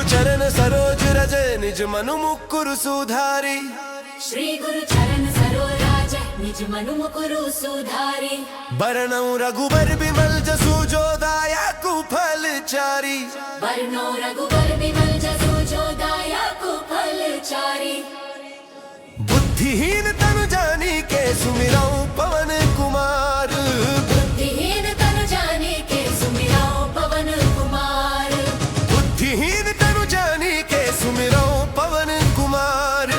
चरण सरोज रज निज मनु मुकुरु सुधारी। श्री गुरु चरण सरोज रज निज मनु मुकुरु सुधारी। बरनौ रघुबर बिमल जसु जो दायकु फल चारी। बरनौ रघुबर बिमल जसु जो दायकु फल चारी। बुद्धिहीन तनु जानी के सुमिरौ पवन कुमार। बुद्धिहीन तनु जानी के सुमिरौ पवन कुमार। बुद्धिहीन तनु जानी के सुमिरौ पवन कुमार।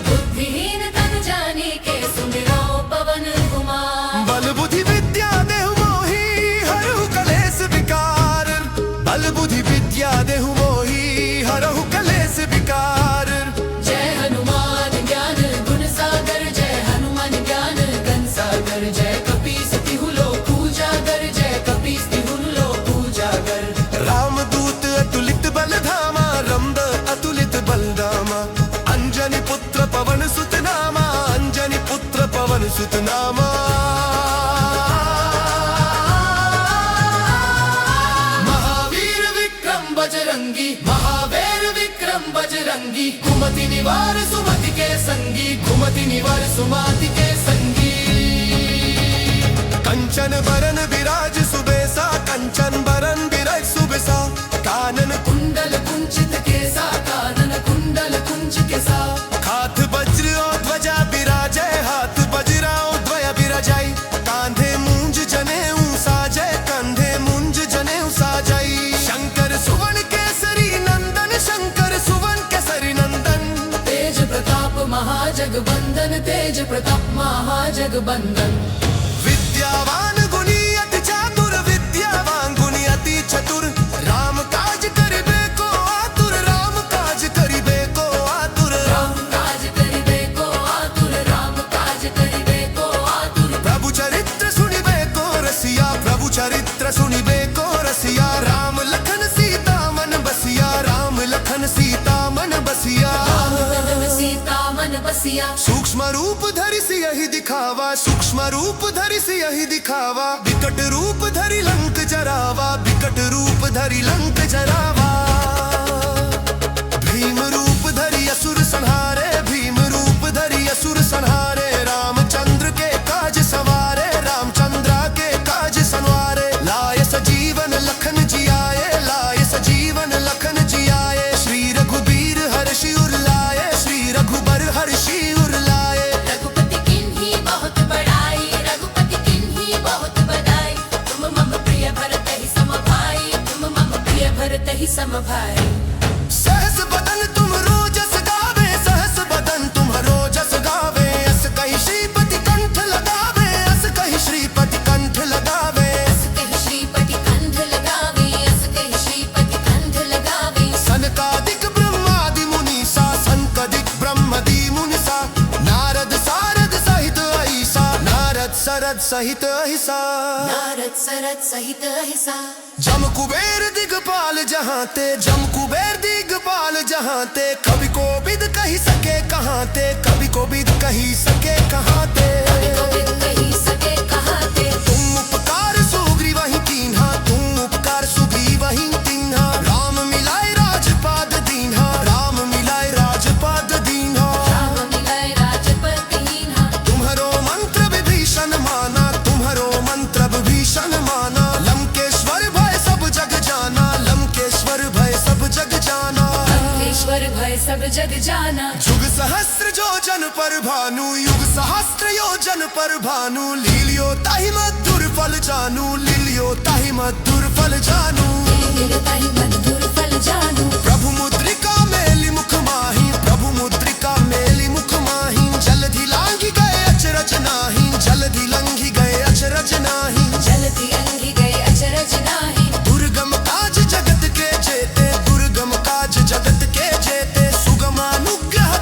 बुद्धिहीन तनु जानी के सुमिरौ पवन कुमार। बल बुद्धि विद्या देहु मोहि हरहु कलेस विकार। बल बुद्धि विद्या देहु मोहि हरहु कलेस विकार। जय हनुमान ज्ञान गुण सागर। जय हनुमान ज्ञान गण सागर। जय कपीस तिहु लोक उजागर। जय कपीस तिहु लोक उजागर। रामदूत अतुलित बल धामा। रमद अतुलित बलदामा। अंजनी पुत्र पवन सुत नामा। अंजनी पुत्र पवन सुत नामा। महावीर विक्रम बजरंगी। महावीर विक्रम बजरंगी। कुमति निवार सुमति के संगी। कुमति निवार सुमति के संगी। कंचन बरन विराज सुबेसा। कंचन बरन विराज सुबेसा। कानन कुंडल कुंचित केसा। कानन कुंडल कुंचित केसा। हाथ वज्र और ध्वजा विराजै। हाथ वज्र और ध्वजा विराजै। कांधे मूंज जनेऊ साजै। कंधे मूंज जनेऊ साजै। शंकर सुवन केसरी नंदन। शंकर सुवन केसरी नंदन। तेज प्रताप महाजगबंदन। तेज प्रताप महाजगबंदन। विद्यावान गुणी अति चातुर। विद्यावान गुणी अति चतुर। राम काज करिबे को आतुर। राम काज करिबे को आतुर। राम काज करिबे को आतुर। राम काज करिबे को आतुर। प्रभु चरित्र सुनिबे को रसिया। प्रभु चरित्र सुनिबे को रसिया। राम लखन सीता मन बसिया। राम लखन सीता मन बसिया। राम सीता मन बसिया। सूक्ष्म रूप धरि सियहि दिखावा। सूक्ष्म रूप धरि सियहि दिखावा। विकट रूप धरि लंक जरावा। विकट रूप धरि लंक जरावा। भीम रूप धरि असुर संहारे। भीम रूप धरि असुर संहारे। रामचंद्र के काज सवारे। रामचंद्र के काज संवारे। लाय सजीवन लखन जियाए। लाय सजीवन लखन जियाए। श्री रघुबीर हर्षि उर लाए। श्री रघुबर हर्षि उर लाए। रघुपति किन्ही बहुत बड़ाई। रघुपति किन्ही बहुत बड़ाई। तुम मम प्रिय भरत ही सम भाई। तुम मम प्रिय भरत ही सम भाई। सहस बदन तुम रोजस गावे। सहस बदन तुम रोजस गावे। अस कहि श्रीपति कंठ लगावे। अस कहि श्रीपति कंठ लगावे। अस कहि श्रीपति कंठ लगावे। अस कहि श्रीपति कंठ लगावे। सनकादिक ब्रह्मादि मुनीसा। सनकादिक ब्रह्मादि मुनीसा। नारद सारद सहित अहिसा। नारद सरद सहित अहिसा। नारद सरद सहित अहिसा। जम कुबेर दिगपाल जहाँ ते। जम कुबेर दिगपाल जहाँ ते। कवि को बिद कही सके कहाँ ते। कवि को बिद कही सके कहाँ ते। कवि को बिद कही सके कहाँ ते। तुम उपकार सुग्रीव वही कीन्हा। तुम उपकार सुग्रीव वही कीन्हा। राम मिलाए राजपाद दीन्हा। राम मिलाए राजपाद दीन्हा। राम मिलाए राजपद दीन्हा। तुम्हारो मंत्र विभीषण माना। तुम्हारो मंत्र विभीषण माना। लंकेश्वर भय सब जग जाना। लंकेश्वर भय सब जग जाना। लंकेश्वर भय सब जग जाना। युग सहस्त्र योजन पर भानु। युग सहस्त्र योजन पर भानु। लीलियो ताहि मधुर फल जानू। लीलियो ताहि मधुर फल जानू। ताहि मधुर फल जानू। प्रभु मुद्रिका मेलि मुख माहि। प्रभु मुद्रिका मेलि मुख माहि। जलधि लांघि गए अचरज नाही। जलधि लंघि गए अचरज नाही। जलधि लंघि गए अचरज नाही। दुर्गम काज जगत के जेते। दुर्गम काज जगत के जेते। सुगम अनुग्रह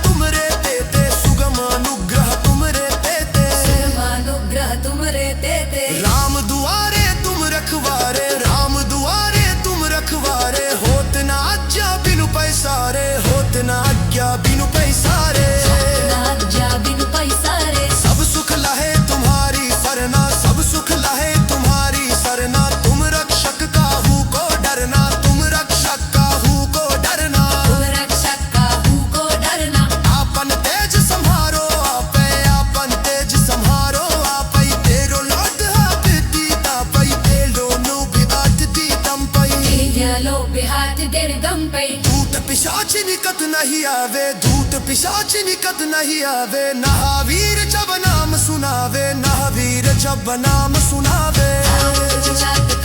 पिशाच निकट नहीं आवे, दूत पिशाच निकट नहीं आवे। महावीर जब नाम सुनावे, महावीर जब नाम सुनावे।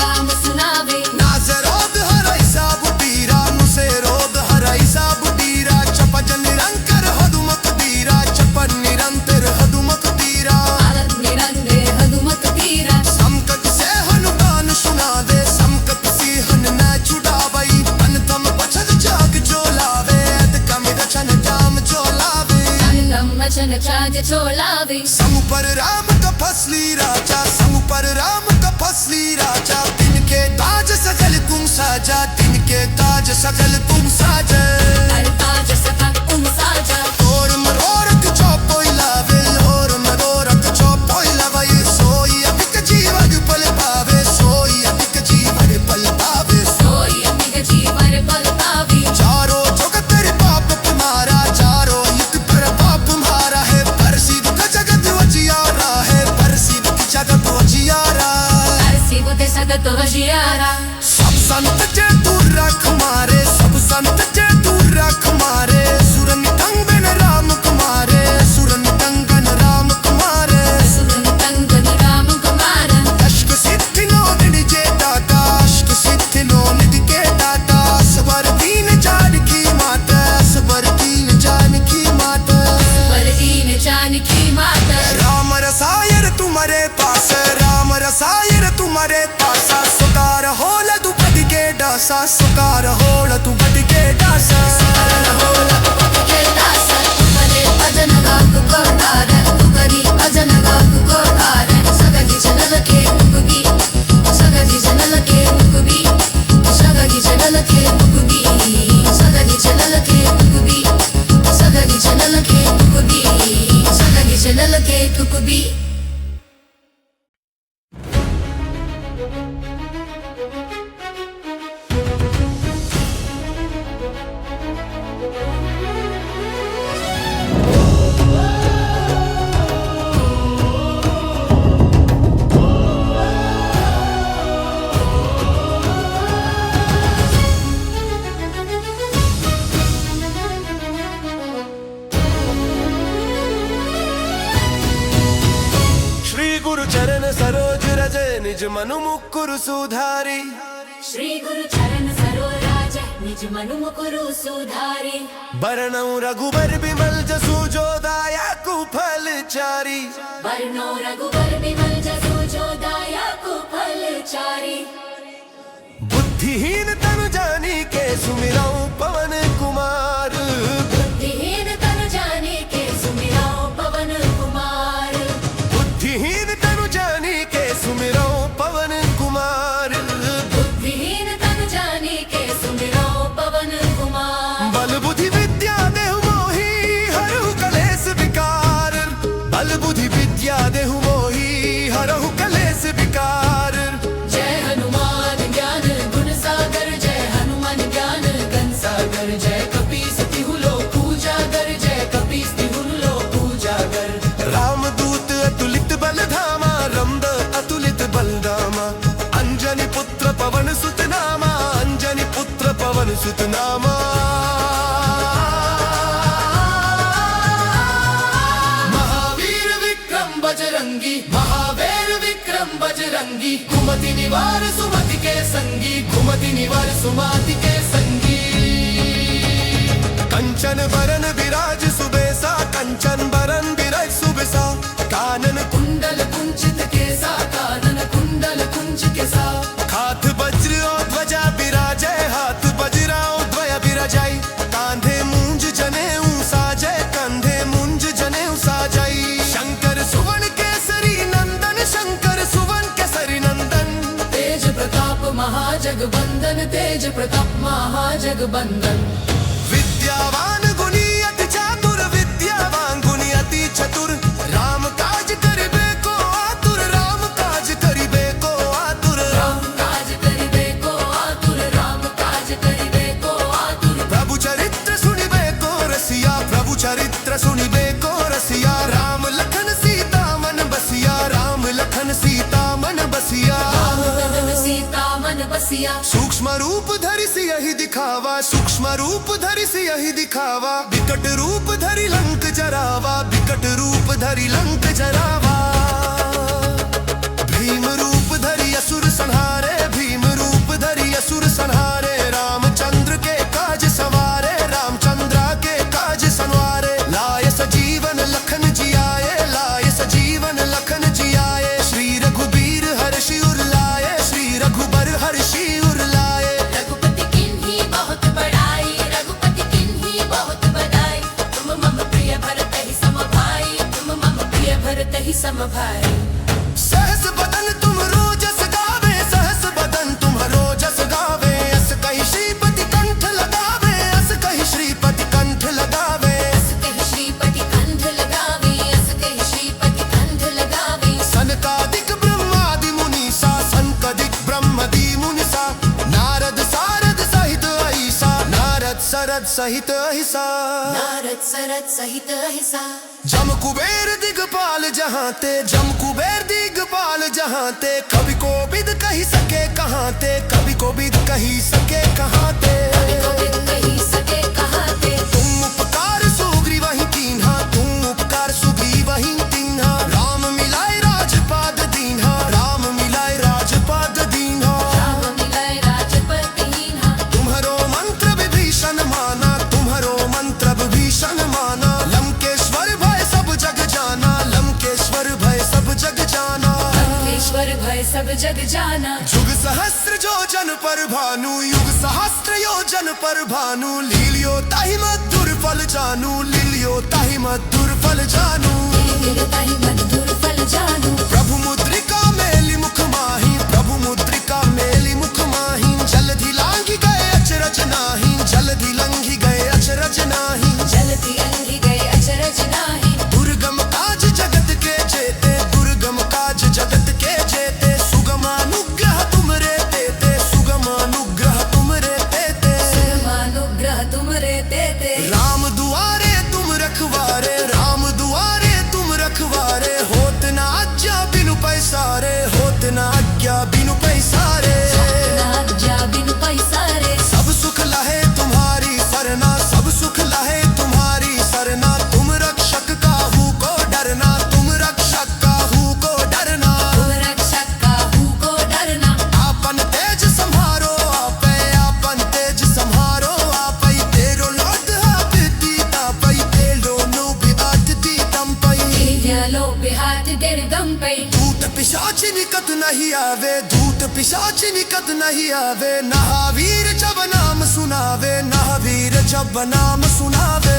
काम सुनावे, नाजे रोग हराई साबु पीरा, मुसे रोग हराई साबु पीरा। चपज निरंतर हदुमत पीरा, चपन निरंतर हदुमत पीरा। निरंतर हदुमत पीरा। संकट से हनुमान सुनावे, संकट से हन न छुड़ावई। अनतम बचन जाग जोलावे, कम रचन जाम जोलावे। वचन चाज चोलावे। समु पर राम का फसली राजा, समु पर राम का फसली राजा। तिनके ताज सकल तुम साजा, तिनके ताज सकल तुम साजा। ताज सकल तुम साजा। और मनोरथ चौपोई लावे, और मनोरथ चौपोई लावे। सोई अधिक जीवन पल पावे, सोई अधिक जीवन पल पावे। सोई अधिक जीवन पल पावे। चारो जगत तेरे पाप तुम्हारा, चारो युग पर पाप तुम्हारा है। परसी दुख जगत वजियारा है, परसी दुख जगत वजियारा। शिव के सगत वजियारा। सब संत जे दूर रख मारे, सब संत जे दूर रख मारे। सुर नितंगन राम कुमारे, सुर नितंगन राम कुमारे। सुरन तंगन राम कुमार। अष्ट सिद्धि नो निधि जे दाता, अष्ट सिद्धि नो निधि के दाता। सबर दीन जानकी माता, सबर दीन जानकी माता। वरदीन जानकी माता। राम रसायर तुम्हारे पास, राम रसायर तुम्हारे पासा। सुकार होल तू बद के डासा, सुकार होल तू बद के डासा। के दास तुमरे भजन गाक को तार, तू करी भजन गाक को तार। सगली चनल के मुकबी, सगली चनल के मुकबी, सगली चनल के मुकबी, सगली चनल के मुकबी, सगली चनल के मुकबी, सगली चनल के मुकबी। गुरु चरण सरोज रज, निज मनु मुकुरु सुधारी। श्री गुरु चरण सरोज, निज मनु मुकुरु सुधारी। बरनऊ रघुबर बिमल जसु जो दायकु फल चारी। बरनो रघुबर बिमल जसु जो दायकु फल चारी। बुद्धिहीन तनु जानी के सुमिरऊ पवन कुमार। बुद्धिहीन तनु जाने के सुमिरौ पवन कुमार। बुद्धिहीन तनु जानी के सुमिरऊ पवन कुमार। बुद्धिहीन तनु जाने के सुमिरौ पवन कुमार। बल बुद्धि विद्या देहु मोहि, हरहु कलेस विकार। बल बुद्धि विद्या देहु मोहि, हरहु कलेस विकार। जय हनुमान ज्ञान गुण सागर, जय हनुमान ज्ञान गण सागर। जय कपीस तिहु लोक उजागर, जय कपीस तिहु लोक उजागर। रामदूत अतुलित बल धामा, रमद अतुलित बलदामा। अंजनी पुत्र पवन सुत नामा, अंजनी पुत्र पवन सुत नामा। महावीर विक्रम बजरंगी, महावीर विक्रम बजरंगी। कुमति निवार सुमति के संगी, कुमति निवार सुमति के संगी। कंचन बरन विराज सुबेसा, कंचन बरन विराज सुबेसा। कानन कुंडल कुंचित केसा, कानन कुंडल कुंच केसा। हाथ वज्र और ध्वजा विराजय, हाथ वज्र और ध्वजा विराजय। कांधे मूंज जनेऊ साजय, कंधे मूंज जनेऊ साजय। शंकर सुवन केसरी नंदन, शंकर सुवन केसरी नंदन। तेज प्रताप महाजगबंदन, तेज प्रताप महाजगबंदन। विद्यावान गुणी अति चातुर, विद्यावान गुणी अति चतुर। राम काज करिबे को आतुर, राम काज करिबे को आतुर। राम काज करिबे को आतुर, राम काज करिबे को आतुर। प्रभु चरित्र सुनिबे को रसिया, प्रभु चरित्र सुनिबे को रसिया। राम लखन सीता मन बसिया, राम लखन सीता मन बसिया। राम लखन सीता मन बसिया। सूक्ष्म रूप धरि सियहि दिखा दिखावा, सूक्ष्म रूप धरि सियहि दिखावा, विकट रूप धरि लंक जरावा, विकट रूप धरि लंक जरावा। भीम रूप धरि असुर संहारे, भीम रूप धरि असुर संहारे, रामचंद्र के काज सवारे, रामचंद्रा के काज संवारे। लाय सजीवन लखन जियाए, लाय सजीवन लखन जियाए, श्री रघुबीर हर्षि उर लाए, श्री रघुबर हर्षि उर लाए। रघुपति किन्ही बहुत बड़ाई, रघुपति किन्ही बहुत बड़ाई, तुम मम प्रिय भरत ही सम भाई, तुम मम प्रिय भरत ही सम भाई। सहस बदन तुम रोजस गावे, सहस बदन तुम रोजस गावे, अस कहि श्रीपति कंठ लगावे, अस कहि श्रीपति कंठ लगावे। अस कहि श्रीपति कंठ लगावे, अस कहि श्रीपति कंठ लगावे। सनकादिक ब्रह्मादि मुनीसा, सनकादिक ब्रह्मादि मुनीसा, नारद सारद सहित अहिसा, नारद सरद सहित अहिसा। नारद सरद सहित अहिसा। जम कुबेर दिगपाल जहाँ ते, जम कुबेर दिगपाल जहाँ ते, कवि को विद कही सके कहाँ ते, कवि को विद कही सके कहाँ ते। कवि को विद कही सके कहाँ ते। तुम उपकार सुग्रीव वही कीन्हा, तुम उपकार सुग्रीव वही तीन्हा, राम मिलाए राजपाद दीन्हा, राम मिलाए राजपाद दीन्हा। राम मिलाए राजपद दीन्हा। तुम्हारो मंत्र विभीषण माना, तुम्हारो मंत्र विभीषण माना, लंकेश्वर भय सब जग जाना, लंकेश्वर भय सब जग जाना। लंकेश्वर भय सब जग जाना। युग सहस्त्र योजन पर भानु, युग सहस्त्र योजन पर भानु, लीलियो ताहि मधुर फल जानू, लीलियो ताहि मधुर फल जानू। ताहि मधुर फल जानू। प्रभु मुद्रिका मेलि मुख माही, प्रभु मुद्रिका मेलि मुख माही, जलधि लांघि गए अचरज नाही, जलधि लंघि गए अचरज नाही। जलधि लंघि गए अचरज नाही। दुर्गम काज जगत के जेते, दुर्गम काज जगत के जेते, सुगम अनुग्रह तुमरे देते, सुगम अनुग्रह तुमरे देते। सुगमानुग्रह तुमरे देते। राम दुआरे तुम रखवारे, राम दुआरे तुम रखवारे, होत न आज्ञा बिनु पैसारे, होत न आज्ञा बिनु पैसारे। आज्ञा बिनु पैसारे। सब सुख लहे तुम्हारी सरना, सब सुख लहे तुम्हारी सरना, तुम रक्षक काहू को डरना, तुम रक्षक काहू को डरना। तुम रक्षक काहू को डरना। आपन तेज संहारो आपे, आपन तेज संहारो आपै, तेरो लोट हाथ दीता पै, तेरो लोभ हाथ दीतम पै। तेरो बिहात दिर्गम पै। दूत पिशाच निकट नहीं आवे, दूत पिशाच निकट नहीं आवे, महावीर जब नाम सुनावे, महावीर जब नाम सुनावे।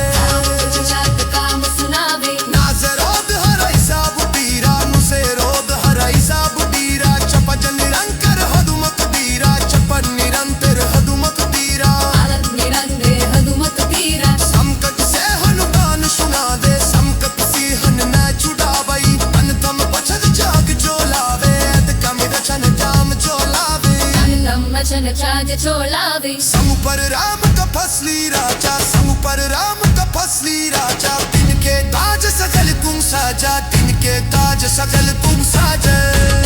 जात काम सुनावे। नाज रोग हरै सब पीरा, मुसे रोग हरै सब पीरा, चपज निरंतर हदुमत पीरा, चपन निरंतर हदुमत पीरा। आलत निरंतर हदुमत पीरा। संकट से हनुमान सुनावे, संकट से हनुमान छुड़ावई, अनतम बचन जाग जो लावे, कम रचन जाम जो लावे। अनतम वचन चाज चोलावे। समु पर राम तपस्वी राजा, समु पर राम तपस्वी राजा, तिनके ताज सकल तुम साजा, तिनके ताज सकल तुम साजा।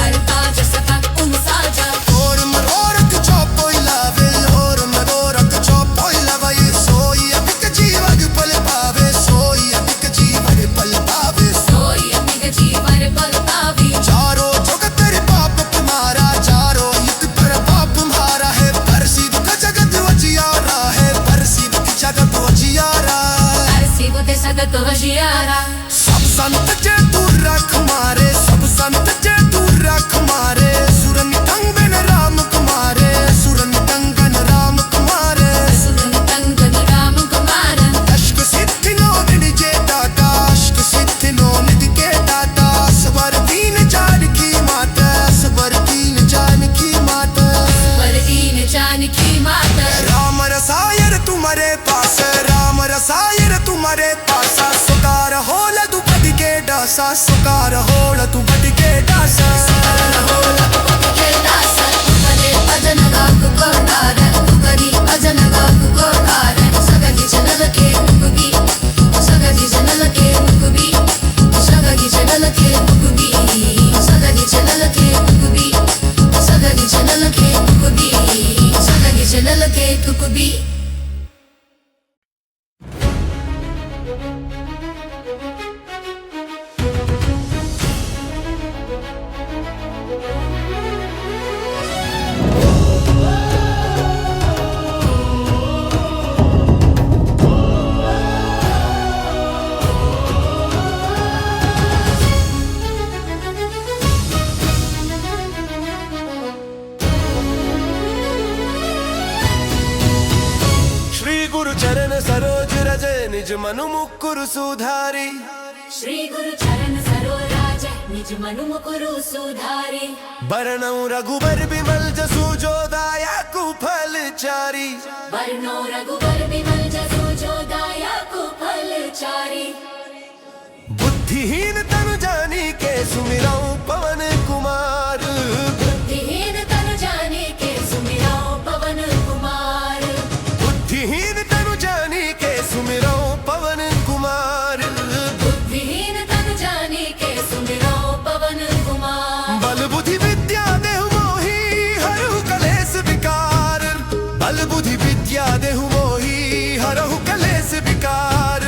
हर ताज सकल तुम साजा। और मनोरथ चौपोई लावे, और मनोरथ चौपोई लावे, सोई अमिक जीवन पल पावे, सोई अमिक जीवन पल पावे। सोई अमिक जीवन पल पावे। चारों जगत रे पाप तुम्हारा, चारों युग पर पाप तुम्हारा है, परसी दुख जगत वजियारा है, परसी दुख जगत वजियारा। परसी बुद्ध सगत वजियारा। सब संत जे दूर रख मारे, सब संत जे दूर रख मारे, सुर नितंगन राम कुमारे, सुर नितंगन राम कुमारे। सुर नितंगन राम कुमार। अष्ट सिद्धि नो निधि के दाता, अष्ट सिद्धि नो निधि के दाता, सबर दीन जानकी माता, सबर दीन जानकी माता। सबर दीन जानकी माता। राम रसायन तुम्हारे पास, राम रसायन तुम्हारे पास, सुकार होल तू बद के डासा, सुकार होल तू बद के डासा। भजन गाक को धारण, तू करी भजन गाक को धारण, सगली जनल के मुखबी, सगली जनल के मुखबी, सगली जनल के मुखबी, सगली जनल के मुखबी, सगली जनल के मुखबी, सगली जनल के मुखबी। निज मनु मुकुरु सुधारी। श्री गुरु चरण सरोराज निज मनु मुकुरु सुधारी। बरनौ रघुबर बिमल जसु जो दायकु फल चारी। बरनौ रघुबर बिमल जसु जो दायकु फल चारी। बुद्धिहीन तनु जानी के सुमिरौ पवन कुमार। बुद्धिहीन तनु जानी के सुमिरौ पवन कुमार। बुद्धिहीन तनु जानी के सुमिरौ पवन कुमार। बुद्धिहीन तनु जानी के सुमिरौ पवन कुमार। बल बुद्धि विद्या देहु मोहि हरहु कलेस विकार। बल बुद्धि विद्या देहु मोहि हरहु कलेस विकार।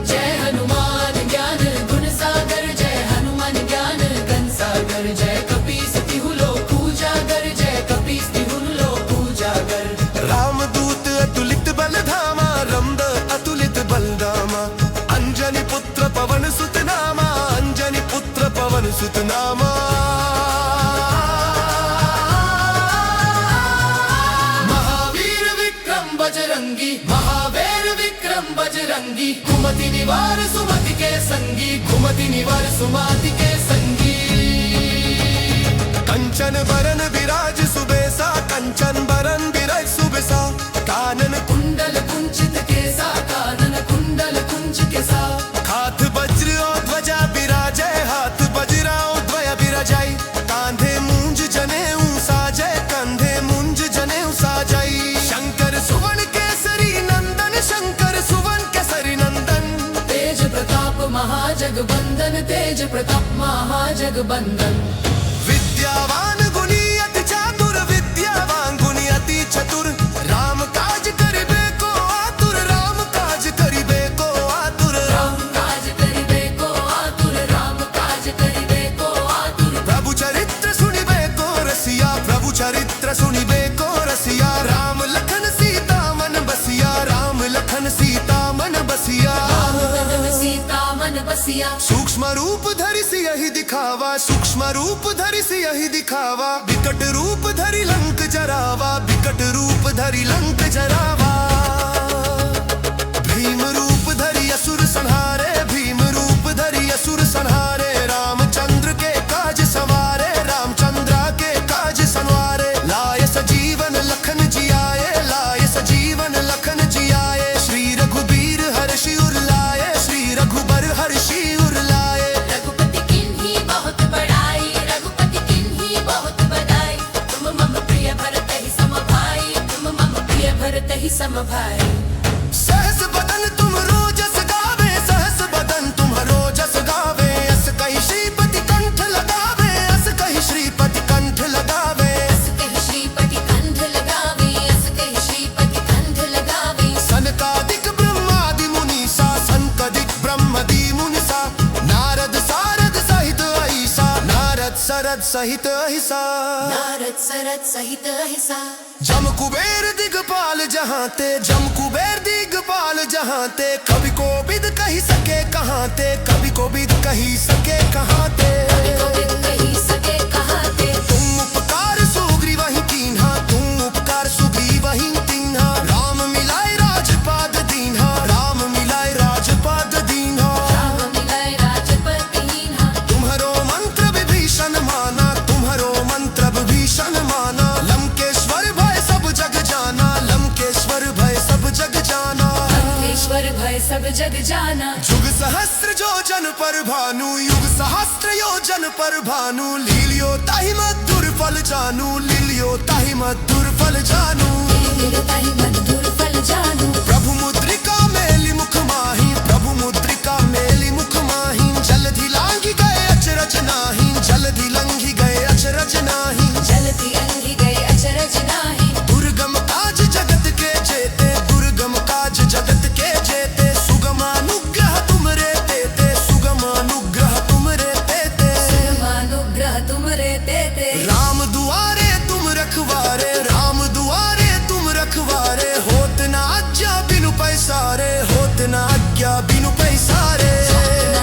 जय हनुमान ज्ञान गुण सागर। जय हनुमान ज्ञान गण सागर। जय कपीस तिहु लोक उजागर। जय कपीस तिहु लोक उजागर। रामदूत अतुलित बल धामा। रमद अतुलित बलदामा। अंजनी पुत्र पवन सुत नामा। अंजनी पुत्र पवन सुत नामा। महावीर विक्रम बजरंगी। महावीर विक्रम बजरंगी। कुमति निवार सुमति के संगी। कुमति निवार सुमति के संगी। कंचन बरन विराज सुबेसा। कंचन बरन विराज सुबेसा। कानन कुंडल कुंचित केसा। कानन कुंडल कुंच केसा। हाथ वज्र और ध्वजा विराजै। हाथ वज्र और ध्वजा विराजै। कांधे मूंज जनेऊ साजै। कंधे मूंज जनेऊ साजै। शंकर सुवन केसरी नंदन। शंकर सुवन केसरी नंदन। तेज प्रताप महाजगबंदन। तेज प्रताप महाजगबंदन। विद्यावान गुणी अति चातुर। विद्यावान गुणी अति चतुर। राम काज करिबे को आतुर। राम काज करिबे को आतुर। राम काज करिबे को आतुर। राम काज करिबे को आतुर। प्रभु चरित्र सुनिबे को रसिया। प्रभु चरित्र सुनिबे को रसिया। राम लखन सीता मन बसिया। राम लखन सीता मन बसिया। राम लखन सीता मन बसिया। सूक्ष्म रूप धरि सियहि दिखावा। सूक्ष्म रूप धरि सियहि दिखावा। विकट रूप धरि लंक जरावा। विकट रूप धरि लंक जरावा। भीम रूप धरि असुर संहारे। भीम रूप धरि असुर संहारे। रामचंद्र के काज सवारे। रामचंद्र के काज सवारे। लाय सजीवन लखन जियाए। लाय सजीवन लखन जियाए। श्री रघुबीर हर्षि उर लाए। श्री रघुबर हर्षि उर लाए। रघुपति किन्ही बहुत बड़ाई। रघुपति किन्ही बहुत बड़ाई। तुम मम प्रिय भरत ही सम भाई। तुम मम प्रिय भरत ही सम भाई। सहस बदन तुम रोजस गावे। सहस बदन तुम रोजस गावे। अस कहि श्रीपति कंठ लगावे। अस कहि श्रीपति कंठ लगावे। अस कहि श्रीपति कंठ लगावे। अस कहि श्रीपति कंठ लगावे। सनकादिक ब्रह्मादि मुनीसा। सनकादिक ब्रह्मादि मुनीसा। नारद सारद सहित अहिसा। नारद सरद सहित अहिसा। नारद सरद सहित अहिसा। जम कुबेर दिगपाल जहाँ ते। जम कुबेर दिगपाल जहाँ ते। कवि को बिद कही सके कहाँ ते। कवि को बिद कही सके कहाँ ते। गोविंद कही सके कहाँ ते। तुम उपकार सुग्रीव वही कीन्हा। तुम उपकार सुग्रीव वही कीन्हा। राम मिलाए राजपाद दीन्हा। राम मिलाए राजपाद दीन्हा। राम मिलाए राजपद दीन्हा। तुम्हारो मंत्र विभीषण माना। तुम्हारो मंत्र विभीषण माना। लंकेश्वर भय सब जग जाना। लंकेश्वर भय सब जग जाना। लंकेश्वर भय सब जग जाना। युग सहस्त्र योजन पर भानु। युग सहस्त्र योजन पर भानु। लीलियो ताहि मधुर फल जानू। लीलियो ताहि मधुर फल जानू। ताहि मधुर फल जानू। प्रभु मुद्रिका मेली मुख माही। प्रभु मुद्रिका मेली मुख माही। जलधि लांघि गए अचरज नाही। जलधि लंघि गए अचरज नाही। जलधि लंघि गए अचरज नाही। दुर्गम काज जगत के जेते। दुर्गम काज जगत के जेते। सुगम अनुग्रह तुमरे तेते। सुगम अनुग्रह तुमरे तेते। सुगमानुग्रह तुमरे तेते। राम दुआरे तुम रखवारे। राम दुआरे तुम रखवारे। होत न आज्ञा बिनु पैसारे। होत न आज्ञा बिनु पैसारे।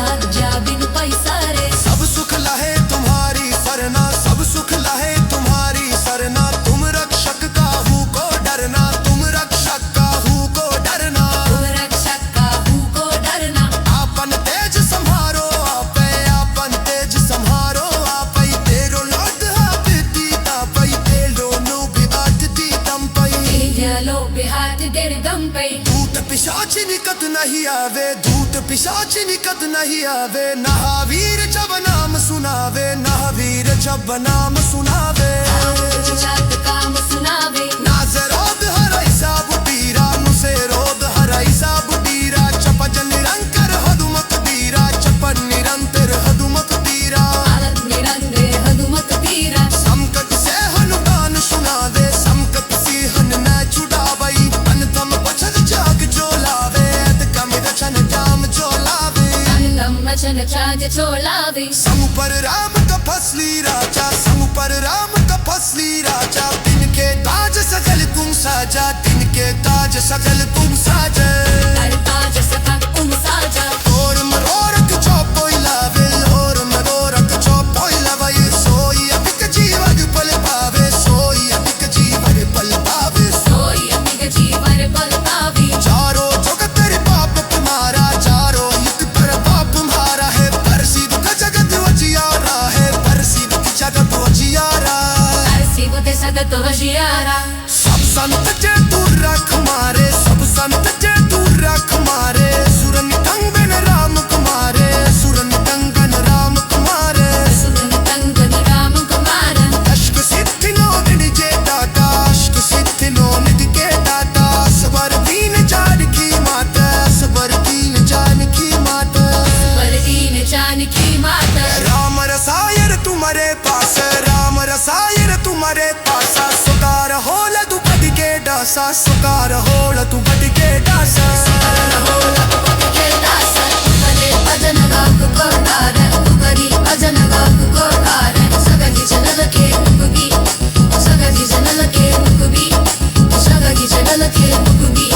आज्ञा बिनु पैसारे। सब सुख लहे तुम्हारी सरना। सब सुख लहे तुम्हारी सरना। तुम रक्षक काहू को डरना। तुम रक्षक काहू को डरना। तुम रक्षक काहू को निकट नहीं आवे, धूत पिशाच निकट नहीं आवे। महावीर जब नाम सुनावे, महावीर जब नाम सुनावे। जात काम सुनावे, नाजे रोग हराई साब पीरा, मुसे रोग हराई साब पीरा। चपज निरंतर हदुमत पीरा, चपन निरंतर हदुमत पीरा। आलत निरंतर हदुमत पीरा। संकट से हनुमान सुनावे, संकट से हन न छुड़ावई। तन तम बचन जाग जो लावे, कम रचन जाम जो लावे। तम वचन चाज चोलावे। समु पर राम का फसली राजा, समु पर राम का फसली राजा। तिनके ताज सजल तुम साजा, तिनके ताज सजल तुम साजा। हर ताज सका तुम साजा। और मरोरक चौपोई लावे, और मरोरक चौपोई लावे। सोई अभिक जीवन पल पावे, सोई अभिक जीवन पल पावे। सोई अमिग जीवन बल पावे। चारों जगत तेरे पाप तुम्हारा, चारों युग पर पाप तुम्हारा है। परसी दुख जगत वजियारा है, परसी दुख जगत वजियारा। अरसी बुते सगत वजियारा। सब संत जे दूर रख मारे, सब संत जे दूर रख मारे। सुर निटंगन राम कुमारे, सुर निटंगन राम कुमारे। सुरन तंगन राम कुमार। अष्ट सिद्धि नो निजे दाता, अष्ट सिद्धि नो निजे दाता। सबर दीन जानकी माता, सबर दीन जानकी माता। पर दीन जानकी माता। राम रसायन तुम्हारे पास, राम रसायन तुम्हारे पास। सुकार होल तू बद के डासा, सुकार होल तू बद के डासा। के दास भले भजन गाक को तार, तुकरी भजन गाक को तार। सगली जनल के मुकबी, सगली जनल के मुकबी, सगली जनल के मुकबी,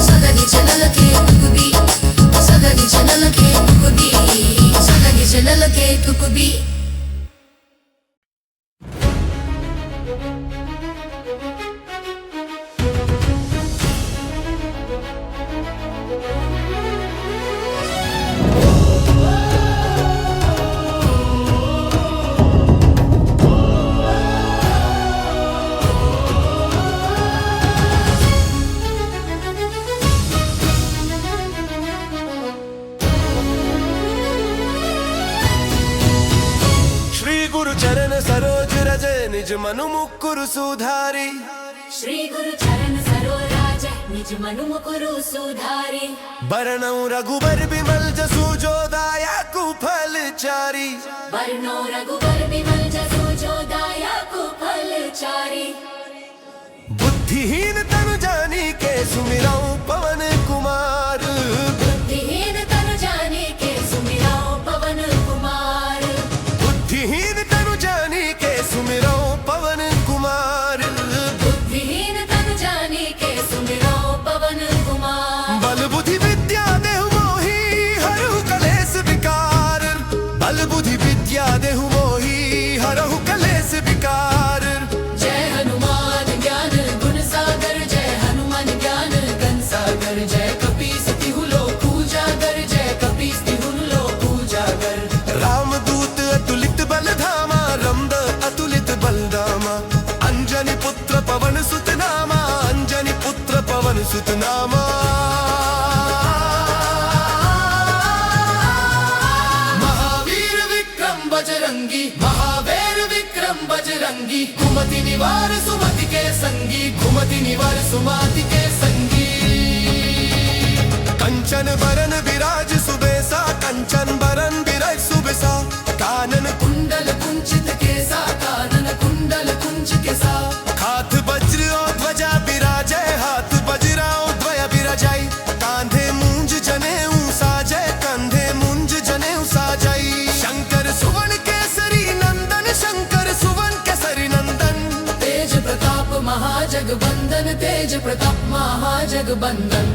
सगली जनल के मुकबी, सगली जनल के मुकबी, सगली जनल के मुकबी। चरण सरोज रजे, निज मनु मुकुर सुधारी। श्री गुरु चरण सरोज, निज मनु मुकुरु सुधारी। बरनऊ रघुबर बिमल जसु जो दायकु फल चारी। बरनो रघुबर बिमल जसु जो दायकु फल चारी। बुद्धिहीन तनु जानी के सुमिरऊ पवन कुमार। बुद्धिहीन तनु जाने के सुमिरौ पवन कुमार। बुद्धिहीन तनु जानी के सुमिरऊ पवन कुमार। बुद्धिहीन तनु जाने के सुमिरौ पवन कुमार। बल बुद्धि विद्या देहु मोहि, हरहु कलेस विकार। बल बुद्धि विद्या देहु मोहि, हरहु कलेस विकार। जय हनुमान ज्ञान गुण सागर, जय हनुमान ज्ञान गण सागर। जय कपीस तिहु लोक उजागर, जय कपीस तिहु लोक उजागर। रामदूत अतुलित बल धामा, रमद अतुलित बलदामा। अंजनी पुत्र पवन सुत नामा, अंजनी पुत्र पवन सुत नामा। महावीर विक्रम बजरंगी, महावीर विक्रम बजरंगी। कुमति निवार सुमति के संगी, कुमति निवार सुमति के संगी। कंचन बरन विराज सुबेसा, कंचन बरन विराज सुबेसा। कानन कुंडल कुंचित केसा, कानन कुंडल कुंच केसा। हाथ वज्र और ध्वजा विराजै, हाथ वज्र और ध्वजा विराजै। कांधे मूंज जनेऊ साजै, कंधे मूंज जनेऊ साजै। शंकर सुवन केसरी नंदन, शंकर सुवन केसरी नंदन। तेज प्रताप महाजगबंदन, तेज प्रताप महाजगबंदन।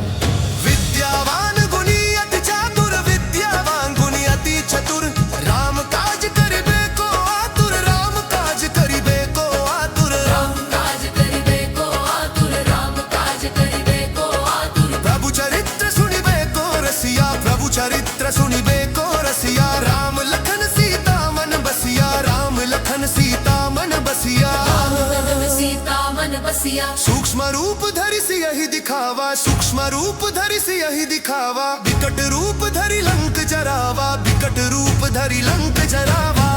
विद्यावान गुणी अति चातुर, विद्यावान गुणी अति चतुर। राम काज करिबे को आतुर, राम काज करिबे को आतुर। राम काज करिबे को आतुर, राम काज करिबे को आतुर। प्रभु चरित्र सुनिबे को रसिया, प्रभु चरित्र सुनिबे को रसिया। राम लखन सीता मन बसिया, राम लखन सीता मन बसिया। राम लखन सीता मन बसिया। सूक्ष्म रूप धरि धरी सी यही दिखावा, सूक्ष्म रूप धरी सी यही दिखावा, विकट रूप धरी लंक जरावा, विकट रूप धरी लंक जरावा।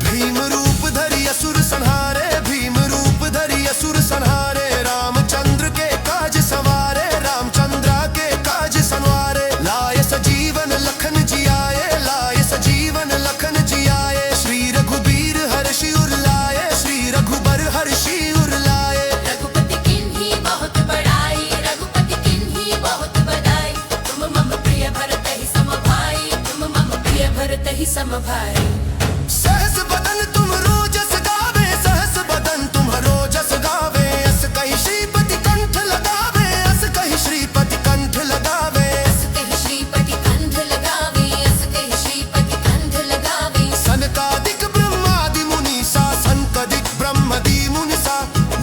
भीम रूप धरी असुर संहारे, भीम रूप धरी असुर संहारे, रामचंद्र के काज सवारे, रामचंद्र के काज संवारे। लाए सजीवन लखन जी आए, लाए सजीवन लखन जी आए, श्री रघुबीर हर्षि उर लाए, श्री रघुबर हर्षि उर लाए। रघुपति किन्हीं बहुत बड़ाई, रघुपति किन्हीं बहुत बड़ाई, तुम मम प्रिय भरत ही सम भाई, तुम मम प्रिय भरत ही सम भाई। सहस बदन तुम रोजस गावे, सहस बदन तुम रोजस गावे, अस कहि श्रीपति कंठ लगावे, अस कहि श्रीपति कंठ लगावे। अस कहि श्रीपति कंठ लगावे, अस कहि श्रीपति कंठ लगावे। सनकादिक ब्रह्मादि मुनीसा, सनकादिक ब्रह्मादि मुनीसा,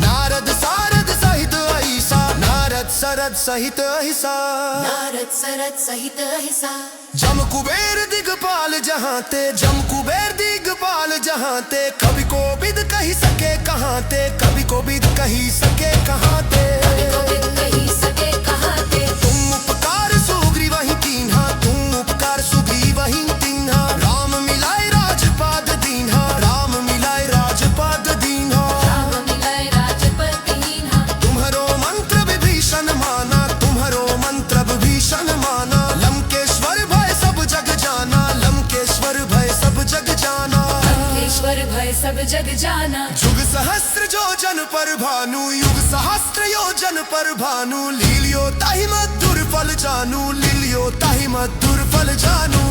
नारद सारद सहित अहिसा, नारद सरद सहित अहिसा, नारद सरद सहित अहिसा। जम कुबेर दिगपाल जहाँ ते, जम कुबेर दिगपाल जहाँ ते, कवि को विद कही सके कहाँ ते, कवि को विद कही सके कहाँ ते, कवि को विद कही सके कहाँ ते। तुम उपकार सुग्रीव वही कीन्हा, तुम उपकार सुग्रीव वही कीन्हा, राम मिलाए राजपाद दीन्हा, राम मिलाए राजपाद दीन्हा, राम मिलाए राजपद दीन्हा। तुम्हारो मंत्र विभीषण माना, तुम्हारो मंत्र विभीषण माना, लंकेश्वर भय सब जग जाना, लंकेश्वर भय सब जग जाना, लंकेश्वर भय सब जग जाना। युग सहस्त्र योजन पर भानु, युग सहस्त्र योजन पर भानु, लीलियो ताहि मधुर फल जानू, लीलियो ताहि मधुर फल जानू।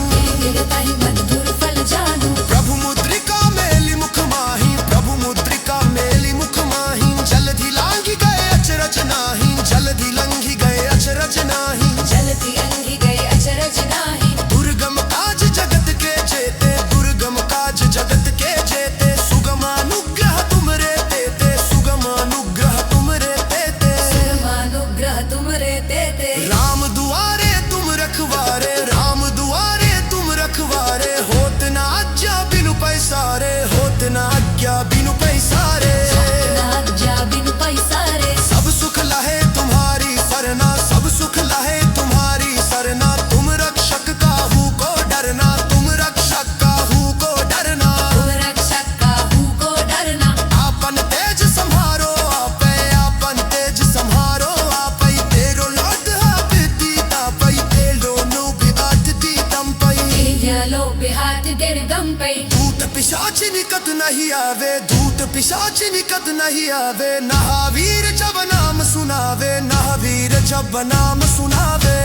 ताहि मधुर फल जानू। प्रभु मुद्रिका मेली मुख माही, प्रभु मुद्रिका मेली मुख माही, जलधि लांघि गए अचरज नाही, जलधि लंघि गए अचरज नाही, जलधि लंघि गए अचरज नाही। दुर्गम काज जगत के जेते, दुर्गम काज जगत के जेते, सुगम अनुग्रह तुमरे तेते, सुगम अनुग्रह तुमरे तेते, सुगम अनुग्रह तुमरे तेते। राम दुआरे तुम रखवारे, राम दुआरे तुम रखवारे, होत न आज्ञा बिनु पैसारे, होत न आज्ञा बिनु पैसारे। आज्ञा बिनु पैसारे। सब सुख लहे तुम्हारी सरना, सब सुख लहे तुम्हारी सरना, तुम रक्षक काहू को डरना, तुम रक्षक काहू को डरना, तुम रक्षक काहू को डरना। आपन तेज संहारो आपे, आपन तेज संहारो आपै, तेरो लोट हाथ दीता पै, तेरो लोभ हाथ दीतम पै, तेलो बिहात देर दम पे। दूत पिशाच निकट नहीं आवे, दूत पिशाच निकट नहीं आवे, महावीर जब नाम सुनावे, महावीर जब नाम सुनावे,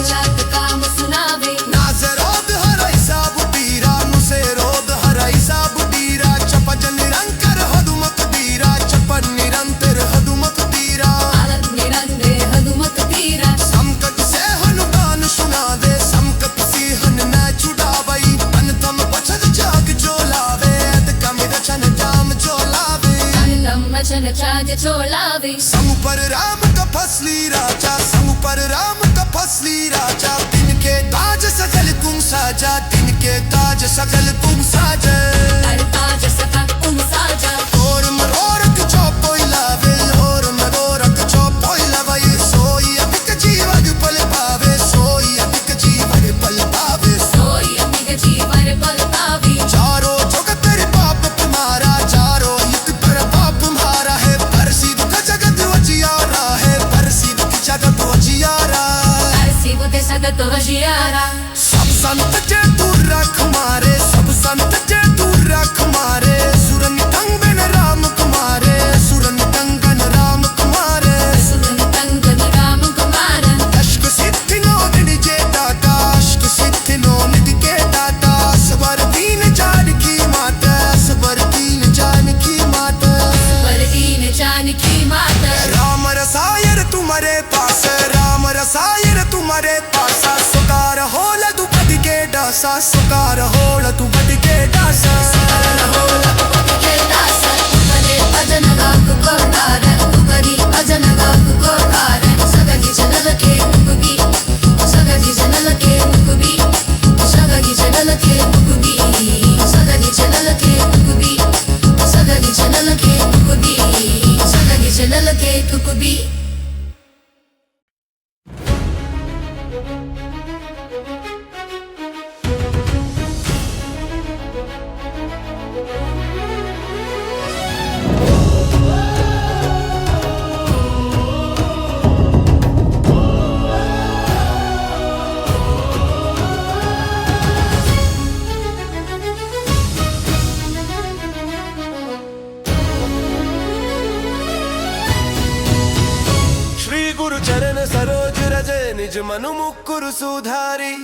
जात काम सुनावे। नासे रोग हरै सब पीरा, नुसे रोग हरै सब पीरा, चपज निरंतर हदुमत पीरा, चपन निरंतर हदुमत पीरा, आलत निरंतर हदुमत पीरा। संकट से हनुमान सुनावे, संकट से हनुमान छुड़ावै, अनतम बचन जाग जो लावे, अदकम रचन जाम जो लावे, अनलम वचन चाज चोलावे। संग पर राम तपस्वी राजा, संग पर राम तपस्वी राजा, तिनके ताज सकल तुम साजा, तिनके ताज सकल तुम साजा, हर ताज सकल तुम साजा। और मनोरथ जो कोई लावे, और मनोरथ जो कोई लावे, सोई अधिक जीवन पल पावे, सोई अधिक जीवन पल पावे, सोई अमिग जीवन पल पावे। चारों जगत रे पाप तुम्हारा, चारों युग पर पाप तुम्हारा है, पर सिद्ध जगत वजियारा है, पर सिद्ध जगत वजियारा, शिव के सगत वजियारा। सब संत जे दूर रख मारे, सब संत जे दूर रख मारे, सुरन टंगन राम कुमारे, सुरन टंगन राम कुमारे, सुरन टंगन राम कुमार। अष्ट सिद्धि नो निधि के दाता, अष्ट सिद्धि नो निधि के दाता, सबर दीन जानकी माता, सबर दीन जानकी माता, वर दीन जानकी माता। राम रसायन तुम्हारे पास, राम रसायन तुम्हारे पास, सुकार होल तू बद के डासा, सुकार होल तू बद के डासा, सुकार होल तू बद के डासा, तुमरे भजन गाक को गारे, तुमरी भजन गाक को गारे, सगगी जनल के मुगबी, सगगी जनल के मुगबी, सगगी जनल के मुगबी, सगगी जनल के मुगबी, सगगी जनल के मुगबी, सगगी जनल के गुरु चरण सरोज रज निज मनु मुकुरु सुधारी।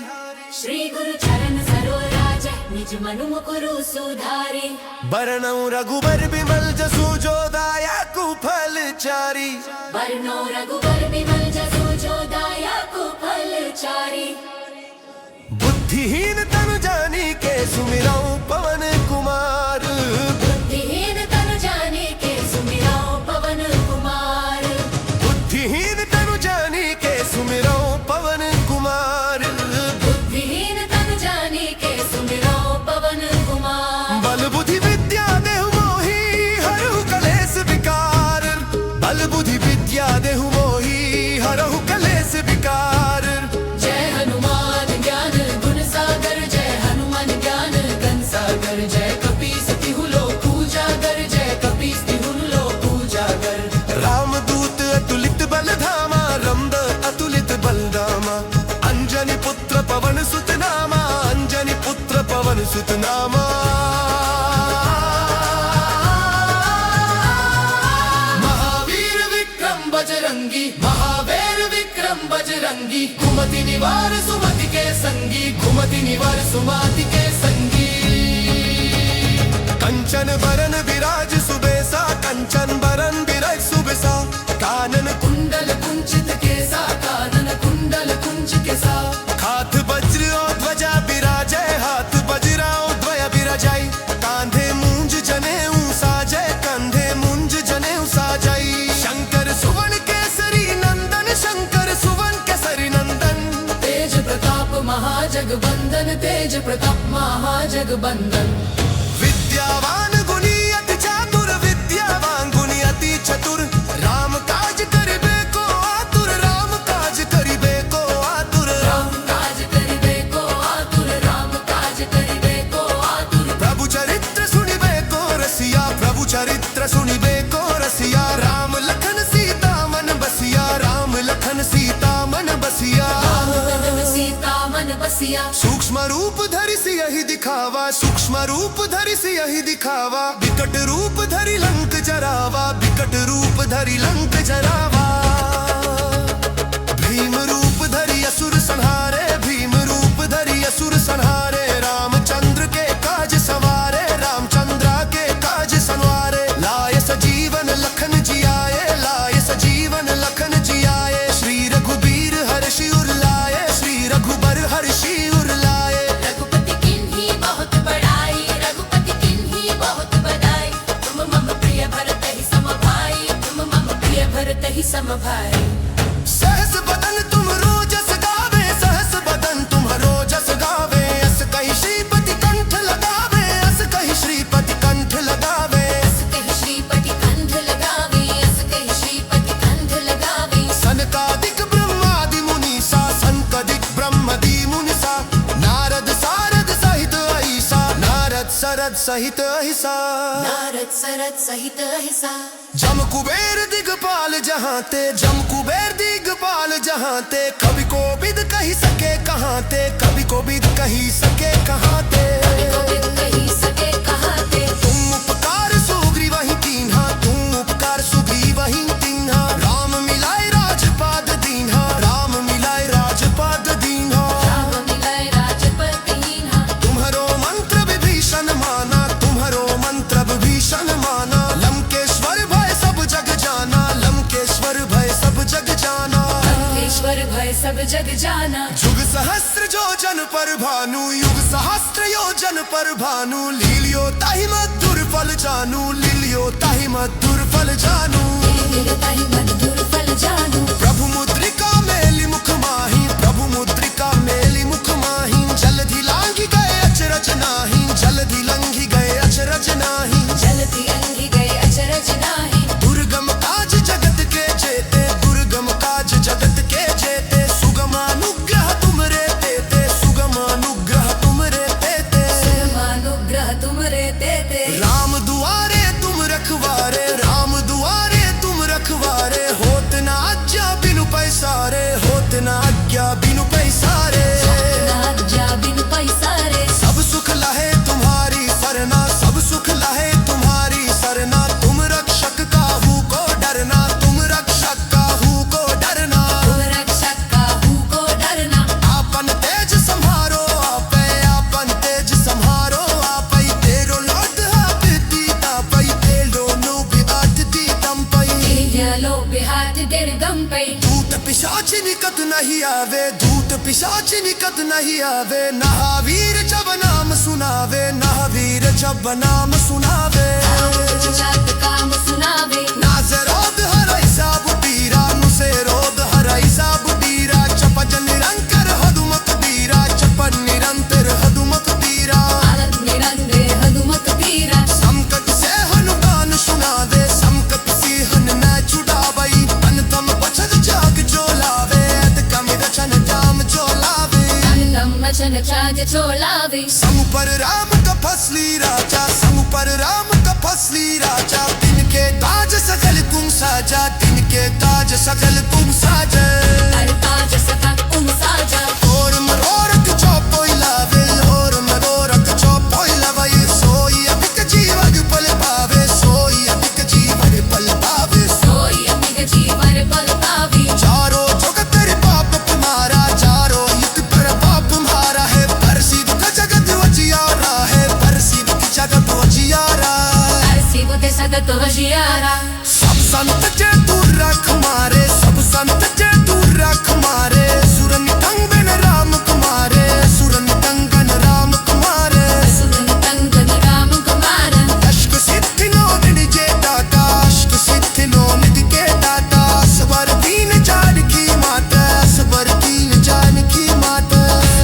श्री गुरु चरण सरोज निज मनु मुकुरु सुधारी। बरनऊ रघुबर बिमल जसु जो दायकु फल चारी। बरनऊ रघुबर बिमल जसु जो दायकु फल चारी। बुद्धिहीन तनु जानी के सुमिरऊ पवन कुमार। बुद्धिहीन तनु जानी के सुमिरऊ पवन कुमार। बुद्धिहीन तनु जानी के सुमिरऊ पवन कुमार। बुद्धिहीन तनु जानी के सुमिरऊ पवन कुमार। बल बुद्धि विद्या देहु मोहि हरहु कलेस विकार। बल बुद्धि विद्या देहु मोहि हरहु कलेस विकार। जय हनुमान ज्ञान गुण सागर। जय हनुमान ज्ञान गण सागर। जय कपीस तिहु लोक उजागर। जय कपीस तिहु लोक उजागर। रामदूत अतुलित बल धामा। रमद अतुलित बलदामा। अंजनी पुत्र पवन सुत नामा। अंजनी पुत्र पवन सुत नामा। महावीर विक्रम बजरंगी। महावीर विक्रम बजरंगी। कुमति निवार सुमति के संगी। कुमति निवार सुमति के संगी। कंचन बरन विराज सुबेसा। कंचन बरन विराज सुबेसा। कानन कुंडल कुंचित केसा। कानन कुंडल कुंच केसा। हाथ वज्र और ध्वजा विराजय। हाथ वज्र और ध्वजा विराजय। कांधे मूंज जनेऊ साजय। कंधे मूंज जनेऊ साजय। शंकर सुवन केसरी नंदन। शंकर सुवन केसरी नंदन। तेज प्रताप महाजगबंदन। तेज प्रताप महाजगबंदन। विद्यावान गुणी अति चातुर। विद्यावान गुणी अति चतुर। राम काज करिबे को आतुर। राम काज करिबे को आतुर। राम काज करिबे को आतुर। राम काज करिबे को आतुर। प्रभु चरित्र सुनिबे को रसिया। प्रभु चरित्र सुनिबे को रसिया। राम लखन सीता मन बसिया। राम लखन सीता मन बसिया। राम सीता मन बसिया। सूक्ष्म रूप धरि सियहि दिखावा। सूक्ष्म रूप धरि सियहि दिखावा। विकट रूप धरि लंक जरावा। विकट रूप धरि लंक जरावा। भीम रूप धरि असुर संहारे। भीम रूप धरि असुर संहारे। रामचंद्र के काज सवारे। रामचंद्र के काज संवारे। लाय सजीवन लखन जियाए। लाय सजीवन लखन जियाए। श्री रघुबीर हर्षि उर लाए। श्री रघुबर हर्षि उर लाए। रघुपति किन्ही बहुत बड़ाई। रघुपति किन्ही बहुत बड़ाई। तुम मम प्रिय भरत ही सम भाई। तुम मम प्रिय भरत ही सम भाई। सहस बदन तुम रोजस गावे। सहस बदन तुम रोजस गावे। अस कहि श्रीपति कंठ लगावे। अस कहि श्रीपति कंठ लगावे। अस कहि श्रीपति कंठ लगावे। अस कहि श्रीपति कंठ लगावे। सनकादिक ब्रह्मादि मुनीसा। सनकादिक ब्रह्मादि मुनीसा। नारद सारद सहित अहिसा। नारद सरद सहित अहिसा। नारद सरद सहित अहिसा। जम कुबेर दिगपाल जहांते। जम कुबेर दिगपाल जहांते। कवि को विद कही सके कहांते। कवि को विद कही सके कहांते। गोविंद कही सके कहाते। तुम उपकार सुग्री वही कीन्हा। तुम उपकार सुग्री वही तीन्हा। राम मिलाए राजपाद दीन्हा। राम मिलाए राजपाद दीन्हा। राम मिलाए राजपद दीन्हा। तुम्हारो मंत्र विभीषण माना। तुम्हारो मंत्र विभीषण माना। लंकेश्वर भय सब जग जाना। लंकेश्वर भय सब जग जाना। लंकेश्वर भय सब जग जाना। युग सहस्त्र योजन पर भानु। युग सहस्त्र योजन पर भानु। लीलियो ताहि मधुर फल जानू। लीलियो ताहि मधुर फल जानू। ताहि मधुर फल जानू। प्रभु मुद्रिका मेलि मुख माही। प्रभु मुद्रिका मेलि मुख माही। जलधि लांघि गए अचरज नाही। जलधि लंघि गए अचरज नाही। जलधि लंघि गए अचरज नाही। दुर्गम काज जगत के जेते। दुर्गम काज जगत के जेते। सुगमानुग्रह नहीं आवे, दूत पिशाच निकट नहीं आवे। महावीर जब नाम सुनावे, महावीर जब नाम सुनावे। जात काम सुनावे, नासे रोग हराई सब पीरा, मुसे रोग हराई सब पीरा। चपज निरंतर हदुमत पीरा, चपन निरंतर हदुमत पीरा। आनंद निरंदे हदुमत पीरा। संकट से हनुमान सुनावे, संकट से हन मैं छुड़ावई। अनतम बचन जाग जो लावे, कम रचन जाम जो लावे। अनलम वचन जाग जो लावे। समु पर राम का फसली राजा, समु पर राम का फसली राजा। तिनके ताज सकल तुम साजा, तिनके ताज सकल तुम साजा। हर ताज सकल तुम साजा। और मनोरथ चौपोई लावे, और मनोरथ चौपोई लावे। सोई अभिक जीवन पल पावे, सोई अभिक जीवन पल पावे। सोई अमिग जीवन पल पावे। चारों जगत रे पाप तुम्हारा, चारों युग पर पाप तुम्हारा है। परसिद्ध जगत वजियारा है, परसिद्ध जगत वजियारा। ऐसी बुद्धि सगत वजियारा। सब संत जे दूर रख मारे, सब संत जे दूर रख मारे। सुरन टंगन राम कुमारे, सुरन टंगन राम कुमारे। सुरन टंगन राम कुमार। अष्ट सिद्धि नो निधि जे दाता, अष्ट सिद्धि नो निधि के दाता। सबर दीन जानकी माता, सबर दीन जानकी माता।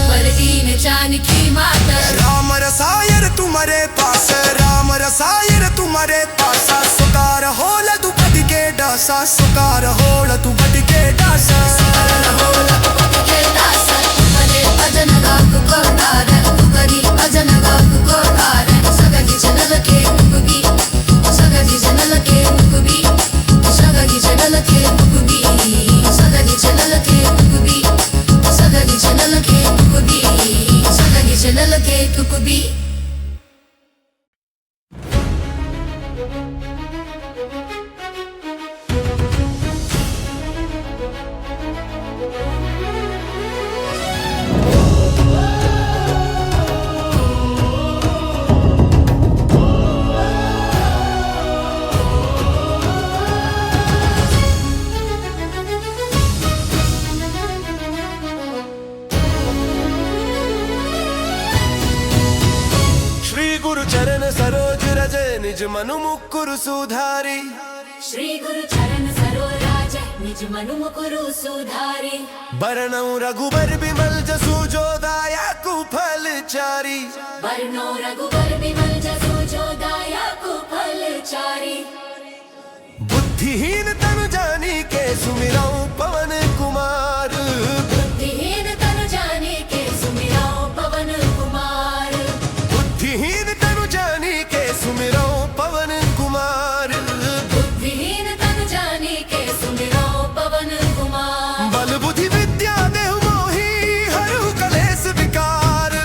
पर दीन जानकी माता। राम रसायर तुम्हारे पास, राम रसायर तुम्हारे पासा। सुकार होल तू बद के डासा, सुकार होल तू बद के डासा। के दास तुमरे भजन गाक को तार। तुमरी भजन गाक को तार। सगली जनल के मुगबी, सगली जनल के मुगबी, सगली जनल के मुगबी, सगली जनल के मुगबी, सगली जनल के मुगबी, सगली जनल के मुगबी। गुरु चरण सरोज रजे, निज मनु मुकुरु सुधारी। श्री गुरु चरण सरोज, निज मनु मुकुरु सुधारी। बरनऊ रघुबर बिमल जसु जो दायकु फल चारी। बरनो रघुबर बिमल जसु जो दायकु फल चारी। बुद्धिहीन तनु जानी के सुमिरऊ पवन कुमार। बुद्धिहीन तनु जानी के सुमिरऊ पवन कुमार। बुद्धिहीन तनु जानी के सुमिरऊ पवन कुमार। बुद्धिहीन तनु जानी के सुमिरऊ पवन कुमार। बल बुद्धि विद्या देहु मोहि, हरहु कलेस विकार।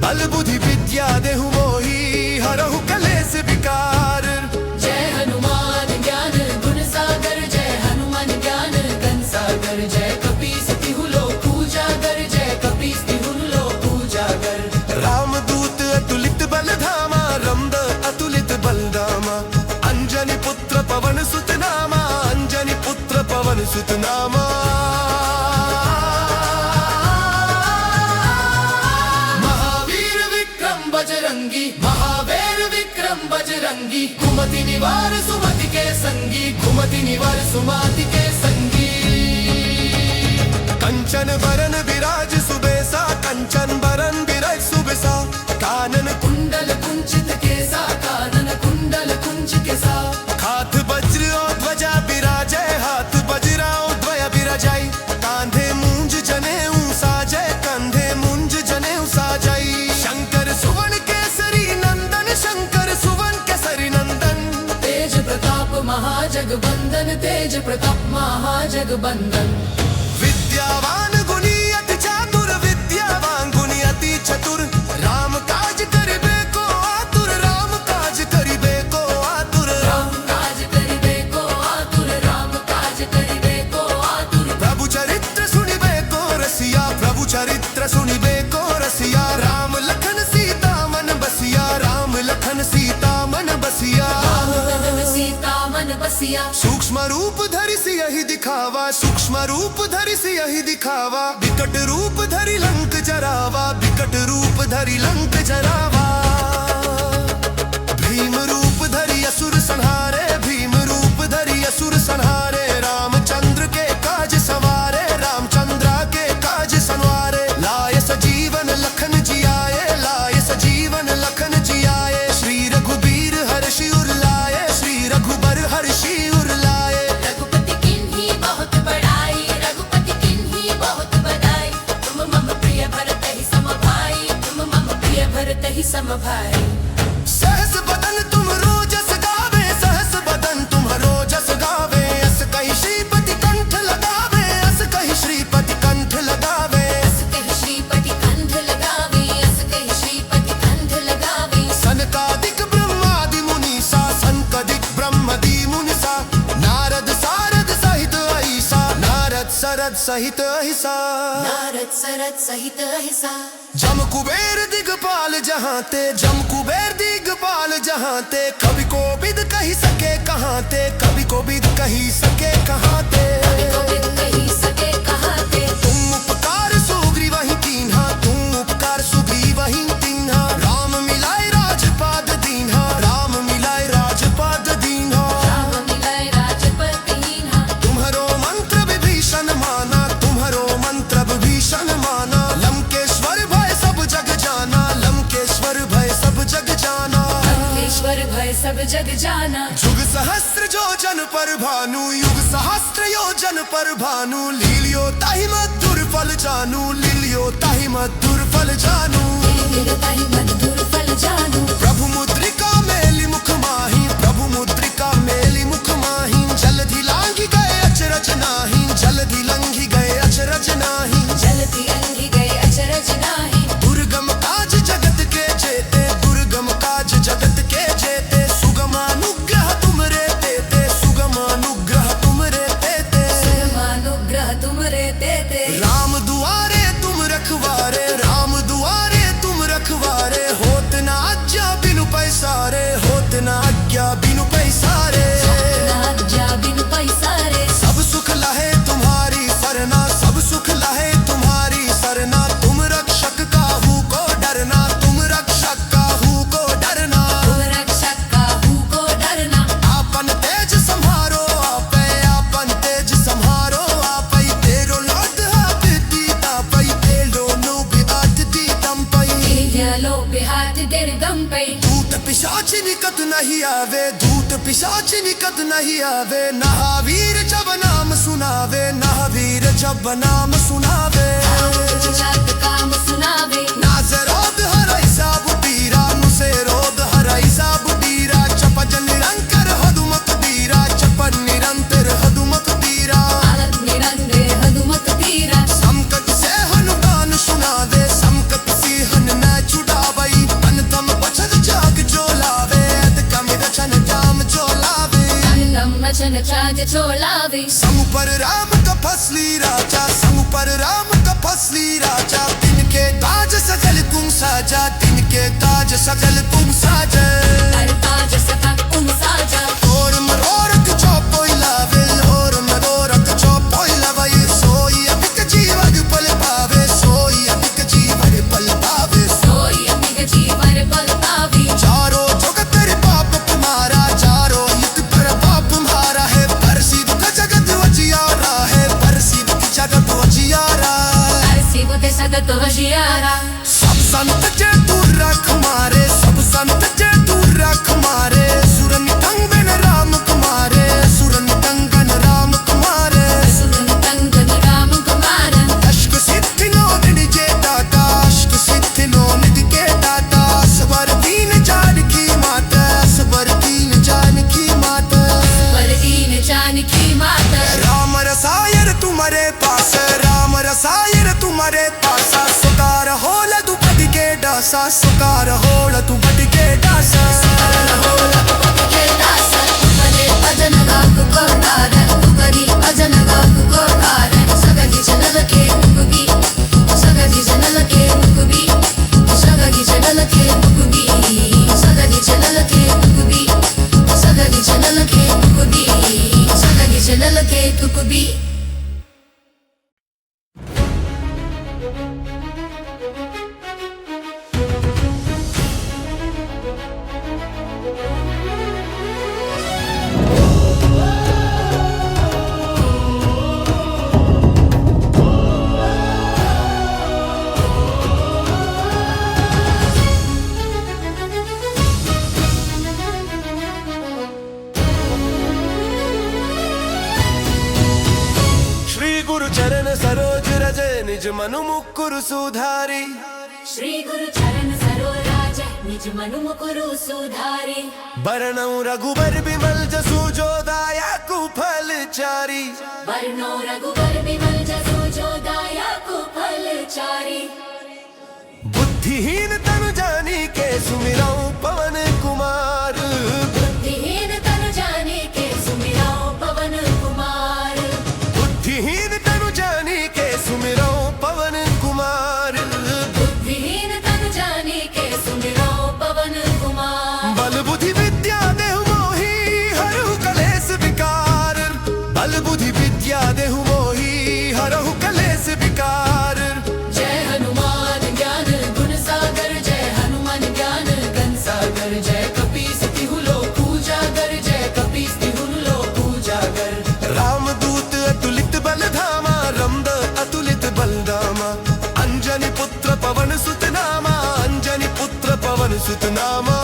बल बुद्धि विद्या देहु मोहि, हरहु कलेस विकार। जय हनुमान ज्ञान गुण सागर, जय हनुमान ज्ञान गण सागर। जय कपीस तिहु लोक उजागर, जय कपीस तिहु लोक उजागर। रामदूत अतुलित बल धामा, रमद अतुलित बलदामा। अंजनी पुत्र पवन सुत नामा, अंजनी पुत्र पवन सुत नामा। महावीर विक्रम बजरंगी, महावीर विक्रम बजरंगी। कुमति निवार सुमति के संगी, कुमति निवार सुमति के संगी। कंचन बरन विराज सुबेसा, कंचन बरन विराज सुबेसा। कानन कुंडल कुंचित केसा, कानन कुंडल कुंचित केसा। हाथ वज्र और ध्वजा विराजय, हाथ वज्र और ध्वजा विराजय। कांधे मूंज जनेऊ साजय, कंधे मूंज जनेऊ साजय। शंकर सुवन केसरी नंदन, शंकर सुवन केसरी नंदन। तेज प्रताप महाजगबंदन, तेज प्रताप महाजगबंदन। विद्यावान गुणी अति चातुर, विद्यावान गुणी अति चतुर। राम काज करिबे को आतुर, राम काज करिबे को आतुर। राम काज करिबे को आतुर, राम काज करिबे को आतुर। प्रभु चरित्र सुनिबे को रसिया, प्रभु चरित्र सुनिबे को रसिया। राम लखन सीता मन बसिया, राम लखन सीता मन बसिया। राम लखन सीता मन बसिया। सूक्ष्म रूप रूप धरि सियहि दिखावा, सूक्ष्म रूप धरि सियहि दिखावा, विकट रूप धरि लंक जरावा, विकट रूप धरि लंक जरावा। भीम रूप धरि असुर संहारे, भीम रूप धरि असुर संहारे, रामचंद्र के काज सवारे, रामचंद्रा के काज संवारे। लाय सजीवन लखन जियाए, लाय सजीवन लखन जियाए, श्री रघुबीर हर्षि उर लाए, श्री रघुबर हर्षि उर लाए। रघुपति किन्हीं बहुत बड़ाई, रघुपति किन्हीं बहुत बड़ाई, तुम मम प्रिय भरत ही सम भाई, तुम मम प्रिय भरत ही सम भाई। सहस बदन तुम रोजस गावे, सहस बदन तुम रोजस गावे, अस कहि श्रीपति कंठ लगावे, अस कहि श्रीपति कंठ लगावे, अस कहि श्रीपति कंठ लगावे, अस कहि श्रीपति कंठ लगावे। सनकादिक ब्रह्मादि मुनीसा, सनकादिक ब्रह्मादि मुनीसा, नारद सारद सहित अहिसा, नारद सरद सहित अहिसा, नारद सरद सहित अहिसा। जम कुबेर दिगपाल जहाँ ते, जम कुबेर दिगपाल जहाँ ते, कवि को विद कही सके कहाँ ते, कवि को विद कही सके कहाँ ते, गोविंद कही सके कहाँ ते। तुम उपकार सुग्रीव वही कीन्हा, तुम उपकार सुग्रीव वही कीन्हा, राम मिलाए राजपाद दीन्हा, राम मिलाए राजपाद दीन्हा, राम मिलाए राजपद दीन्हा। तुम्हारो मंत्र विभीषण माना, तुम्हारो मंत्र विभीषण माना, लंकेश्वर भय सब जग जाना, लंकेश्वर भय सब जग जाना, लंकेश्वर भय सब जग जाना। युग सहस्त्र योजन पर भानु, युग सहस्त्र योजन पर भानु, लीलियो ताहि मधुर फल जानू, लीलियो ताहि मधुर फल जानू। ताहि मधुर फल जानू। प्रभु मुद्रिका मेली मुख माही, प्रभु मुद्रिका मेली मुख माही, जलधि लांघि गए अचरज नाही, जलधि लंघि गए अचरज नाही, जलधि लंघि गए अचरज नाही। दुर्गम काज जगत के जेते, दुर्गम काज जगत के जेते, सुगम अनुग्रह तुमरे तेते, सुगम अनुग्रह तुमरे तेते, सुगमानुग्रह तुमरे तेते। राम दुआरे तुम रखवारे, राम दुआरे तुम रखवारे, होत न आज्ञा बिनु पैसारे, होत न आज्ञा बिनु पैसारे। आज्ञा बिनु पैसारे। सब सुख लहे तुम्हारी सरना, सब सुख लहे तुम्हारी सरना, तुम रक्षक काहू को डरना, तुम रक्षक काहू को डरना, तुम रक्षक काहू को डरना। आपन तेज संहारो आपे, आपन तेज संहारो आपै, तेरो लौट हाथ दीता पै, तेरो नो बिहात दीतम पै। तेलो बिहात दिर्गम पे। दूत पिशाच निकट नहीं आवे, दूत पिशाच निकट नहीं आवे, महावीर जब नाम सुनावे, महावीर जब नाम सुनावे, जात काम सुनावे। नाज़ रोग हरै सब पीरा, मुसे रोग हरै सब पीरा, चपज निरंतर हदुमत दीरा, चपन निरंतर हदुमत दीरा, आलत निरंतर हदुमत दीरा। संकट से हनुमान सुनावे, संकट से हन न छुड़ावई, तन तम बचन जाग जो लावे, कम रचन जाम जो लावे, तम वचन चाज चोलावे। समु पर राम का फसली राजा, समु पर राम का फसली राजा, तिनके ताज सजल तुम साजा, तिनके ताज सजल तुम साजा, हर ताज सदा तुम साजा। और मरोरक चौपोई लावे, और मरोरक चौपोई लावे, सोई अमिक जीवन पल पावे, सोई अमिक जीवन पल पावे, सोई अमिग जीवन पल पावे। चारों जगत रे पाप तुम्हारा, चारों युग पर पाप तुम्हारा है, परसी दुख जगत वजियारा है, परसी दुख जगत वजियारा। अरसी बुद्ध सगत वशियारा। सब संत जे दूर रख मारे, सब संत जे दूर रख मारे, सुर निकंगन राम कुमारे, सुर निकंगन राम कुमारे, सुरन कंगन राम कुमार। अष्ट सिद्धि नो निधि जे दाता, अष्ट सिद्धि नो निधि के दाता, सबर दीन जानकी माता, सबर दीन जानकी माता, पर दीन जानकी माता। राम रसायन तुम्हारे पास, राम रसायन तुम्हारे पास, सुकार होल तू बद के डासा, सुकार होल तू बद के डासा, के दासा तुमरे भजन गाप को तारन, तुमरी भजन गाप को तारन। सगली जनल के मुकुबी, सगली जनल के मुकुबी, सगली जनल के मुकुबी, सगली जनल के मुकुबी, सगली जनल के मुकुबी, सगली जनल गुरु चरण सरोज रज निज मनु मुकुरु सुधारी। श्री गुरु चरण सरोज निज मनु मुकुरु सुधारी। बरनौ रघुबर बिमल जसु जो दायकु फल चारी। बरनौ रघुबर बिमल जसु जो दायकु फल चारी। बुद्धिहीन तनु जानी के सुमिरौ पवन कुमार। बुद्धिहीन तनु जानी के सुमिरौ पवन कुमार। बुद्धिहीन तनु जानी के सुमिरौ पवन कुमार। बुद्धिहीन तनु जानी के सुमिरौ पवन कुमार। बल बुद्धि विद्या देहु मोहि हरहु कलेस विकार। बल बुद्धि विद्या देहु मोहि हरहु कलेस विकार। जय हनुमान ज्ञान गुण सागर। जय हनुमान ज्ञान गण सागर। जय कपीस तिहु लोक उजागर। जय कपीस तिहु लोक उजागर। रामदूत अतुलित बल धामा। रमद अतुलित बलदामा। अंजनी पुत्र पवन सुत नामा। अंजनी पुत्र पवन सुत नामा।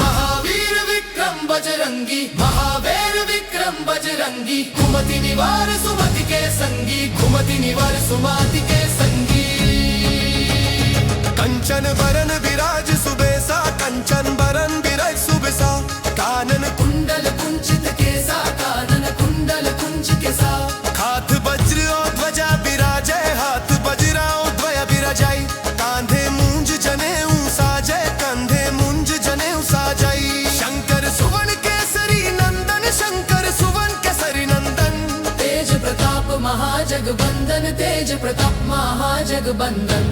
महावीर विक्रम बजरंगी। महावीर विक्रम बजरंगी। कुमति निवार सुमति के संगी। कुमति निवार सुमति के संगी। कंचन बरन विराज सुबेसा। कंचन बरन विराज सुबेसा। कानन कुंडल कुंचित केसा। कानन कुंडल कुंचित केसा। हाथ वज्र और ध्वजा विराजै। हाथ वज्र और ध्वजा विराजै। कांधे मूंज जनेऊ साजै। कंधे मूंज जनेऊ साजै। शंकर सुवन केसरी नंदन। शंकर सुवन केसरी नंदन। तेज प्रताप महाजगबंदन। तेज प्रताप महाजगबंदन।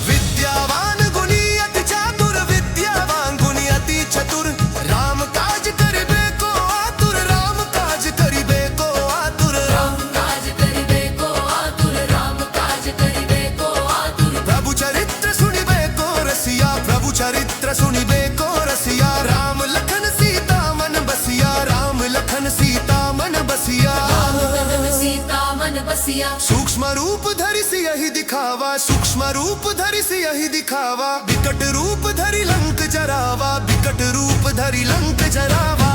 विद्यावान गुणी अति चातुर। विद्यावान गुणी अति चतुर। राम काज करिबे को आतुर। राम काज करिबे को आतुर। राम काज करिबे को आतुर। राम काज करिबे को आतुर। प्रभु चरित्र सुनिबे को रसिया। प्रभु चरित्र सुनिबे को रसिया। राम लखन सीता मन बसिया। राम लखन सीता मन बसिया। राम लखन सीता मन बसिया। सूक्ष्म रूप धरि सियहि दिखावा। सूक्ष्म रूप धरि सियहि दिखावा। विकट रूप धरि लंक जरावा। विकट रूप धरि लंक जरावा।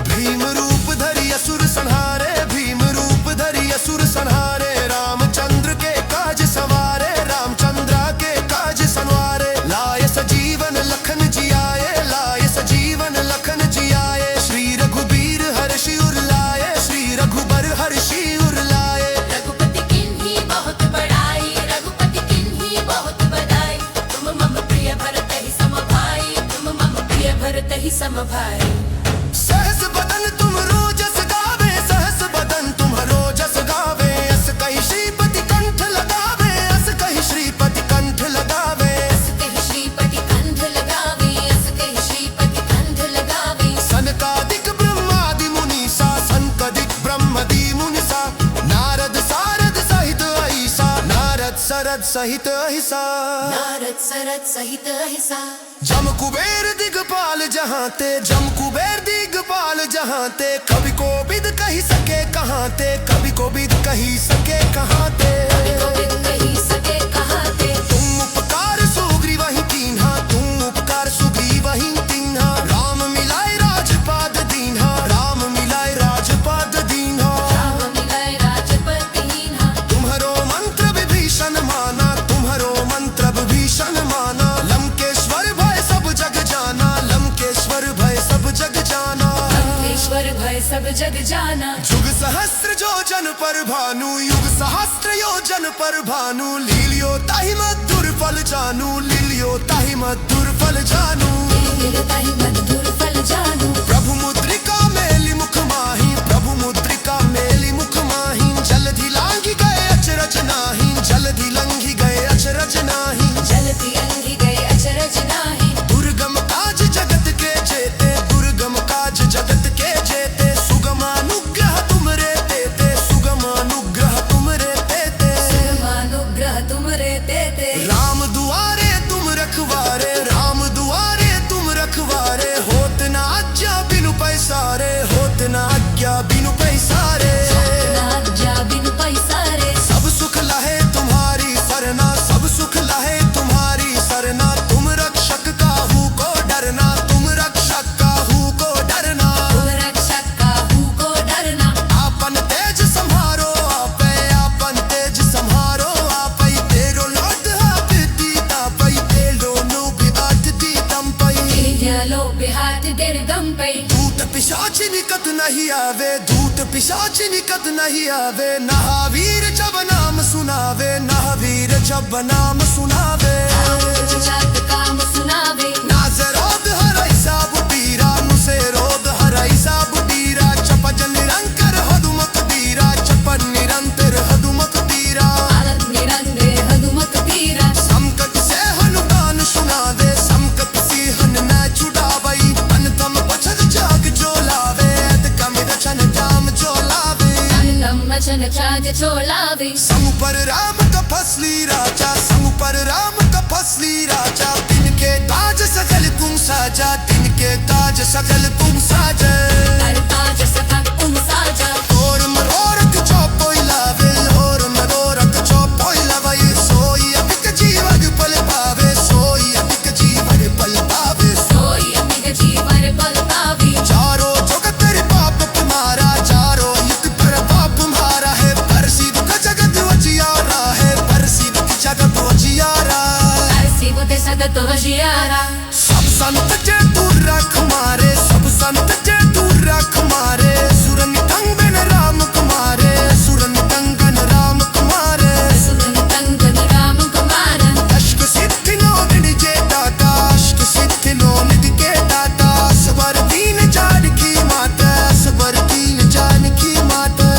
भीम रूप धरि असुर संहारे। भीम रूप धरि असुर संहारे। रामचंद्र के काज सवारे। रामचंद्र के काज सवारे। लाय सजीवन लखन जियाए। लाय सजीवन लखन जियाए। श्री रघुबीर हर्षि उर लाए। श्री रघुबर हर्षि उर लाए। रघुपति किन्ही बहुत बड़ाई। रघुपति किन्ही बहुत बड़ाई। तुम मम प्रिय भरत ही सम भाई। तुम मम प्रिय भरत ही सम भाई। सहस बदन तुम रोजस गावे। सहस बदन तुम रोजस गावे। अस कहि श्रीपति कंठ लगावे। अस कहि श्रीपति कंठ लगावे। अस कहि श्रीपति कंठ लगावे। अस कहि श्रीपति कंठ लगावे। सनकादिक ब्रह्मादि मुनीसा। सनकादिक ब्रह्मादि मुनीसा। नारद सारद सहित अहिसा। नारद सरद सहित अहिसा। नारद सरद सहित अहिसा। जम कुबेर दिगपाल जहाँ ते। जम कुबेर दिगपाल जहाँ ते। कवि को बिद कही सके कहाँ ते। कवि को बिद कही सके कहाँ ते। गोविंद कही सके कहाँ ते। तुम उपकार सुग्रीव वही कीन्हा। तुम उपकार सुग्रीव वही कीन्हा। राम मिलाए राजपाद दीन्हा। राम मिलाए राजपाद दीन्हा। राम मिलाए राजपद दीन्हा। तुम्हारो मंत्र विभीषण माना। तुम्हारो मंत्र विभीषण माना। लंकेश्वर भय सब जग जाना। लंकेश्वर भय सब जग जाना। लंकेश्वर भय सब जग जाना। युग सहस्त्र योजन पर भानु। युग सहस्त्र योजन पर भानु। लीलियो ताहि मधुर फल जानू। लीलियो ताहि मधुर फल जानू। ताहि मधुर फल जानू। प्रभु मुद्रिका मेलि मुख माही। प्रभु मुद्रिका मेलि मुख माही। जलधि लांघि गए अचरज नाही। जलधि लंघि गए अचरज नाही। जलधि लंघि गए अचरज नाही। दुर्गम काज जगत के जेते। दुर्गम काज जगत के जेते। सुगम अनुग्रह नहीं आवे, धूत पिशाच निकट नहीं आवे। महावीर जब नाम सुनावे, महावीर जब नाम सुनावे। जात काम सुनावे, नाज़ रोग हराई साबु पीरा, मुसे रोग हराई साबु पीरा। चपज निरंकर हदुमत पीरा, चपन निरंतर हदुमत पीरा। आलत निरंतर हदुमत पीरा। संकट से हनुमान सुनावे, संकट से हन न छुड़ावई। अनतम बचन जाग जो लावे, कम रचन जाम जो लावे। वचन छाज चोलावे। संग पर राम का फसली राजा, संग पर राम का फसली राजा। दिन के ताज सकल तुम साजा, दिन के ताज सकल तुम साजा। हर ताज सकल तुम साजा। और मनोरथ चौपोई लावे, और मनोरथ चौपोई लावे। सोई अभिक जीवन पल पावे, सोई अभिक जीवन पल पावे। सोई अमिग जीवन पल पावे। चारों जगत तेरे पाप तुम्हारा, चारों युग पर पाप तुम्हारा है। परसी दुख जगत वजियारा है, परसी दुख जगत वजियारा। सिवते सगत वजियारा। सब संत जे दूर रख मारे, सब संत जे दूर रख मारे। सुरन टंगन राम कुमारे, सुरन टंगन राम कुमारे। सुरन टंगन राम कुमार। अष्ट सिद्धि नो निजे दाता, अष्ट सिद्धि नो निजे दाता। सबर दीन जानकी माता, सबर दीन जानकी माता।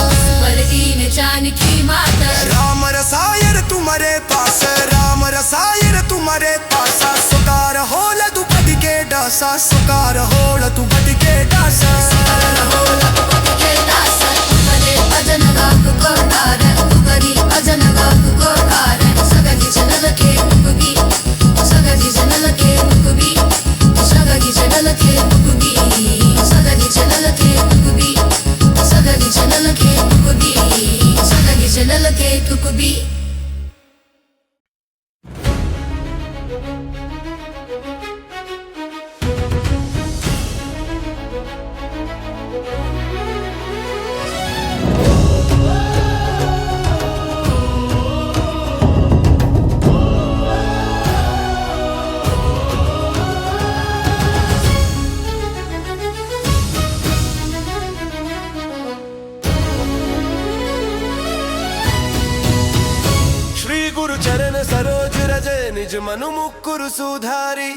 वरदीन जानकी माता। राम रसायन तुम्हारे पास, राम रसायन तुम्हारे पास। सुकार होल तू बद के डासा, सुकार होल तू बद के डासा। के दासा तुमरे भजन गाप को तारे, तुमरी भजन गाप को तारे। सगली जनल के मुक्ति, सगली जनल के मुक्ति, सगली जनल के मुक्ति, सगली जनल के मुक्ति, सगली जनल के मुक्ति, सगली जनल के मुक्ति। गुरु चरण सरोज रजे, निज मनु मुकुरु सुधारी।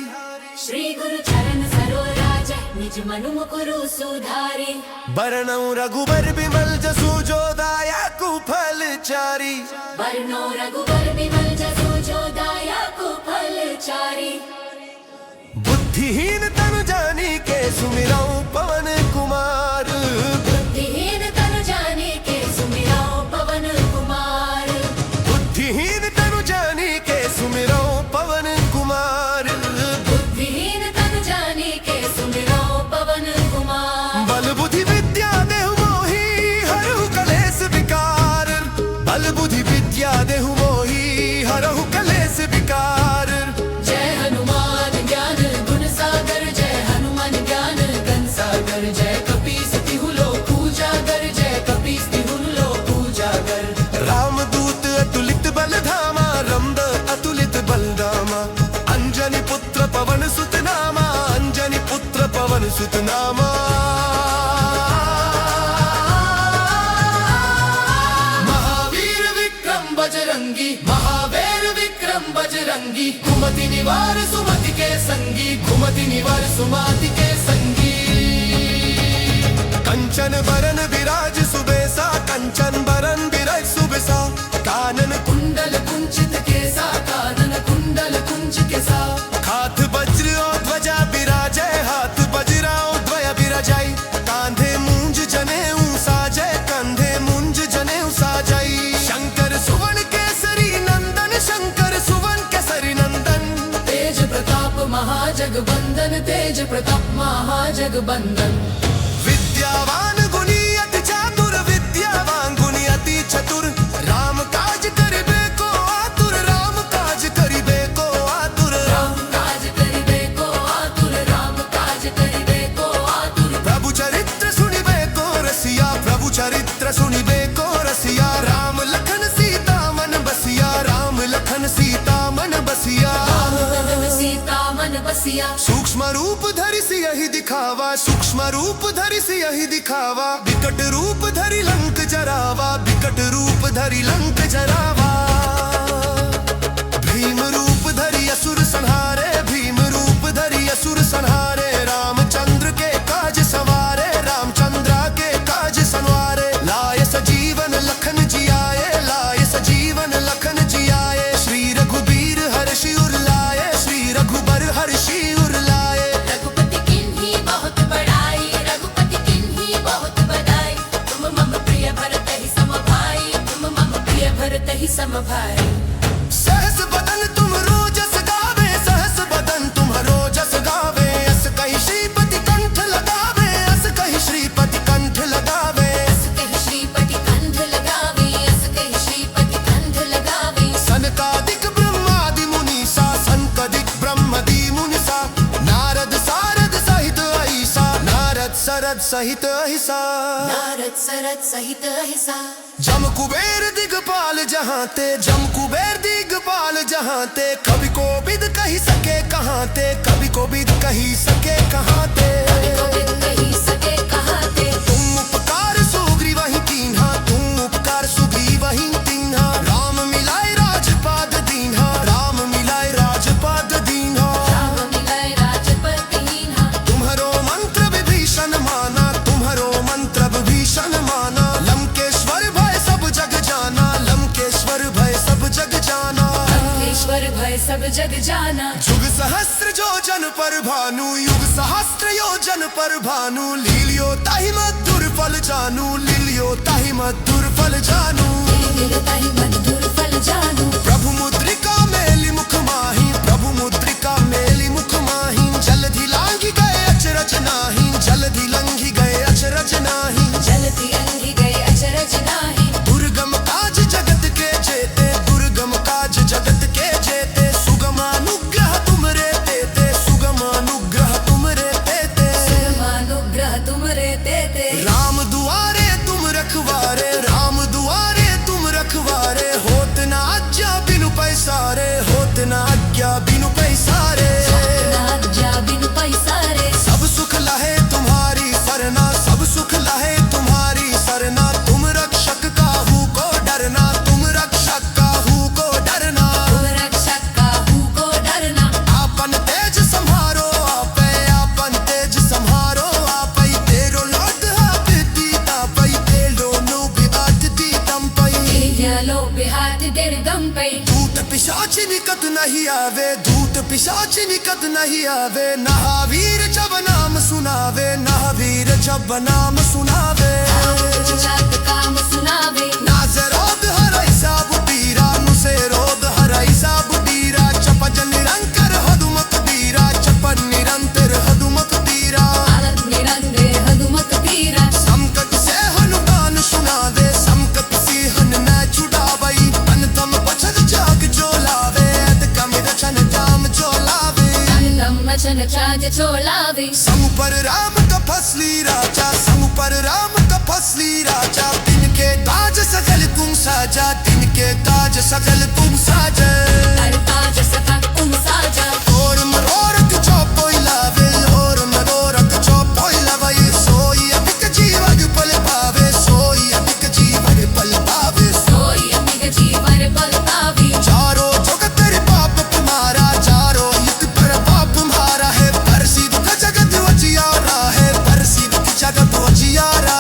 श्री गुरु चरण सरोज, निज मनु मुकुरु सुधारी। बरनऊ रघुबर बिमल जसु जो दायकु फल चारी। बरनो रघुबर बिमल जसु जो दायकु फल चारी। बुद्धिहीन तनु जानी के सुमिरऊ पवन कुमार। बुद्धिहीन तनु जानी के सुमिरऊ पवन कुमार। बुद्धिहीन तनु जानी के सुमिरऊ पवन कुमार। बुद्धिहीन तनु जानी के सुमिरऊ पवन कुमार। बल बुद्धि विद्या देहु मोहि, हरहु कलेस विकार। बल बुद्धि विद्या देहु मोहि, हरहु कलेस विकार। जय हनुमान ज्ञान गुण सागर, जय हनुमान ज्ञान गण सागर। जय कपीस तिहु लोक उजागर, जय कपीस तिहु लोक उजागर। रामदूत अतुलित बल धामा, रमद अतुलित बलदामा। अंजनी पुत्र पवन सुत नामा, अंजनी पुत्र पवन सुत नामा। महावीर विक्रम बजरंगी, महावीर विक्रम बजरंगी। कुमति निवार सुमति के संगी, कुमति निवार सुमति के संगी। कंचन बरन विराज सुबेसा, कंचन बरन विराज सुबेसा। कानन कुंडल कुंचित केसा, कानन कुंडल कुंच केसा। हाथ वज्र और ध्वजा बिराजे, हाथ वज्र और ध्वजा बिराजाई। कांधे मूंज जनेऊ साजय, कंधे मूंज जनेऊ साजाई। शंकर सुवन केसरी नंदन, शंकर सुवन केसरी नंदन। तेज प्रताप महाजगबंदन, तेज प्रताप महाजगबंदन। विद्यावान गुणी अति चातुर, विद्यावान गुणी अति चतुर। राम काज करिबे को आतुर, राम काज करिबे को आतुर। राम काज करिबे को आतुर, राम काज करिबे को आतुर। प्रभु चरित्र सुनिबे को रसिया, प्रभु चरित्र सुनिबे को रसिया। राम लखन सीता मन बसिया, राम लखन सीता मन बसिया। राम सीता मन बसिया। सूक्ष्म रूप धरि सियहि दिखावा, सूक्ष्म रूप धरि सियहि दिखावा। दिखावा विकट रूप धरी लंक जरावा विकट रूप धरी लंक जरावा भीम रूप धरी असुर संहारे भीम रूप धरी असुर संहारे रामचंद्र के काज सवारे रामचंद्रा के काज संवारे लाए सजीवन लखन जियाए लाए सजीवन लखन जियाए श्री रघुबीर हर्षि उर लाए श्री रघुबर हर्षि उर लाए रघुपति किन्हीं बहुत बड़ाई रघुपति किन्हीं बहुत बड़ाई तुम मम प्रिय भरत ही सम भाई तुम मम प्रिय भरत ही सम भाई सहस बदन तुम रोजस गावे सहस बदन तुम रोजस गावे अस कहि श्रीपति कंठ लगावे अस कहि श्रीपति कंठ लगावे अस कहि श्रीपति कंठ लगावे अस कहि श्रीपति कंठ लगावे सनकादिक ब्रह्मादि मुनीसा सनकादिक ब्रह्मदि मुनीसा नारद सारद सहित अहिसा नारद सरद सहित अहिसा नारद सरद सहित अहिसा जम कुबेर दिगपाल जहाँ ते जम कुबेर दिगपाल जहाँ ते कभी को बिद कही सके कहाँ ते कभी को बिद कही सके कहाँ ते गोविंद कही सके कहाँ थे तुम उपकार सुग्री वही तीन्हा तुम उपकार सुग्री वही तीन्हा राम मिलाए राजपाद दीन्हा राम मिलाए राजपाद दीन्हा राम मिलाए राजपति हीना तुम्हारो मंत्र विभीषण माना तुम्हारो मंत्र विभीषण माना लंकेश्वर भय सब जग जाना लंकेश्वर भय सब जग जाना ईश्वर भय सब जग जाना युग सहस्त्र योजन पर भानु युग सहस्त्र योजन पर भानु लीलियो ताहि मधुर फल जानू लीलियो ताहि मधुर फल जानू ताहि मधुर फल जानू प्रभु मुद्रिका मेली मुख माही प्रभु मुद्रिका मेली मुख माही जलधि लांघि गए अचरज नाही जलधि लंघि गए अचरज नाही जलति अंगी गए अचरज नाही दुर्गम काज जगत के जेते दुर्गम काज जगत के जेते सुगम अनुग्रह तुमरे तेते सुगम अनुग्रह तुमरे तेते मानुग्रह तुमरे देते राम दुआरे तुम रखवारे राम दुआरे तुम रखवारे होत न आज्ञा बिनु पैसारे होत न आज्ञा बिनु पैसारे नाज्ञा बिनु पैसारे सब सुख लहे तुम्हारी सरना सब सुख लहे तुम्हारी सरना तुम रक्षक काहू को डरना तुम रक्षक काहू को डरना तुम रक्षक काहू को डरना आपन तेज संहारो आपे आपन तेज संहारो आपै तेरो लौट हाथी तापै तेरो नो बिहात दी तंपै लो बिहात देर गम पे दूत पिशाच निकट नहीं आवे दूत पिशाच निकट नहीं आवे महावीर जब नाम सुनावे महावीर जब नाम सुनावे जात काम सुनावे नाज रोग हरै सब पीरा मुसे रोग हरै सब पीरा चपज निरंतर हदुमत पीरा चपन निरंतर हदुमत पीरा आलत निरंगे हदुमत पीरा संकट से हनुमान सुनावे संकट से हनुमान छुड़ावई अनतम पछद जाग जो लावे अत कम रचन जाम जो लावे लम मचन चाज चोलावे समु पर राम तपस्वी राजा समु पर राम तपस्वी राजा तिनके ताज सकल तुम साजा तिनके ताज सकल तुम साजा हर ताज सका तुम साजा और मनोरथ चौपोई लावे और मनोरथ चौपोई लावे सोई अभिक जीवन पल पावे सोई अभिक जीवन पल पावे सोई अमिग जीवन बल पावी चारों जगत रे पाप तुम्हारा चारों युग पर पाप तुम्हारा है परसी दुख जगत वजियारा है परसी दुख जगत वजियारा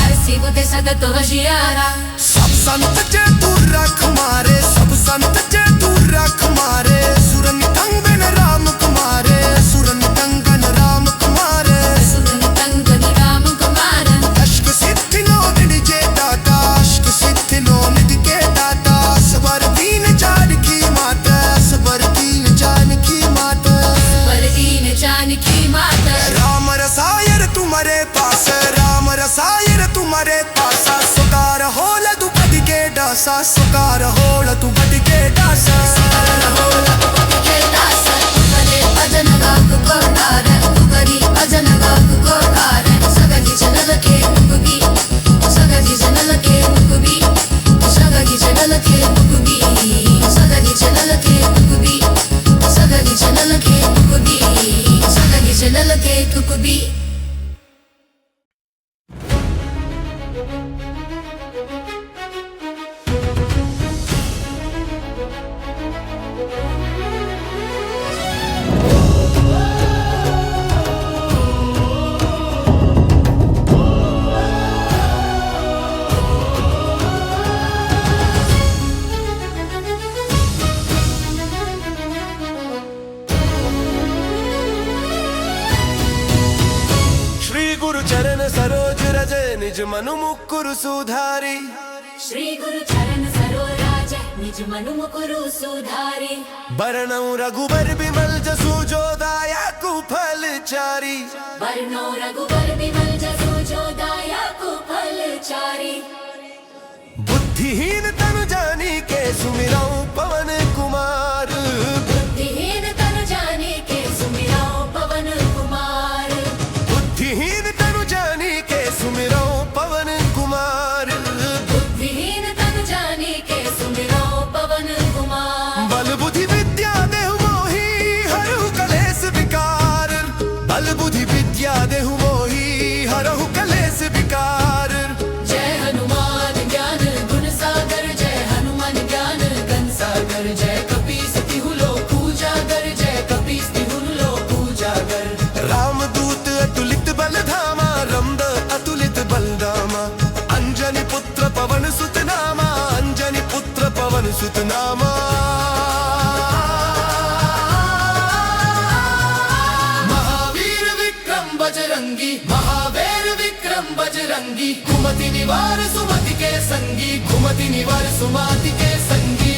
ऐसी बुद्धि सगत होशियारा सब संत जे दूर रख मारे सब संत जे दूर रख मारे सुर नितंग बिन राम कुमारे सुर नितंगन राम कुमारे सुन तंगन राम कुमार अष्ट सिद्धि नो निधि के दाता अष्ट सिद्धि नो निधि के दाता सबर दीन जानकी माता सबर दीन जानकी माता पर दीन जानकी माता राम रसायन तुम्हारे पास राम रसायन तुम्हारे पास सुकार होल तू बद के डासा सुकार होल तू बद के डासा के दास तुमरे भजन गाक को तार तुमरी भजन गाक को तार सगली जनल के मुगबी सगली जनल के मुगबी सगली जनल के मुगबी सगली जनल के मुगबी सगली जनल के मुगबी सगली जनल के मुगबी मनु मुकुरु सुधारी। श्री गुरु चरण सरोराज निज मनु मुकुरु सुधारी। बरनौ रघुबर बिमल जसु जो दायकु फलचारी। बरनौ रघुबर बिमल जसु जो दायकु फलचारी। बुद्धिहीन तनु जानी के सुमिरौ पवन कुमार। बुद्धिहीन तनु जानी के सुमिरौ पवन कुमार। बुद्धिहीन तनु जानी के सुमिरौ पवन कुमार। बुद्धिहीन तनु जानी के सुमिरौ पवन कुमार। बल बुद्धि विद्या देहु मोहि हरहु कलेस विकार। बल बुद्धि विद्या देहु मोहि हरहु कलेस विकार। जय हनुमान ज्ञान गुण सागर। जय हनुमान ज्ञान गण सागर। जय कपीस तिहु लोक उजागर। जय कपीस तिहु लोक उजागर। रामदूत अतुलित बल धामा। रमद अतुलित बलदामा। अंजनी पुत्र पवन सुत नामा। अंजनी पुत्र पवन सुत नामा। महावीर विक्रम बजरंगी। महावीर विक्रम बजरंगी। कुमति निवार सुमति के संगी। कुमति निवार सुमति के संगी।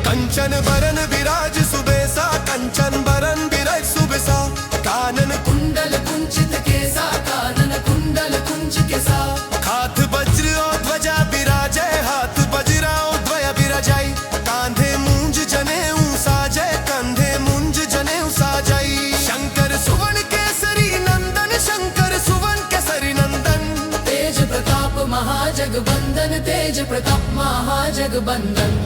कंचन बरन विराज सुबेसा। कंचन बरन विराज सुबेसा। कानन कुंडल कुंचित केसा। कानन कुंडल कुंच केसा। हाथ वज्र और ध्वजा विराजय। हाथ वज्र और ध्वजा विराजय। कांधे मूंज जनेऊ साजय। कंधे मूंज जनेऊ साजय। शंकर सुवन केसरी नंदन। शंकर सुवन केसरी नंदन। तेज प्रताप महाजगबंदन। तेज प्रताप महाजगबंदन।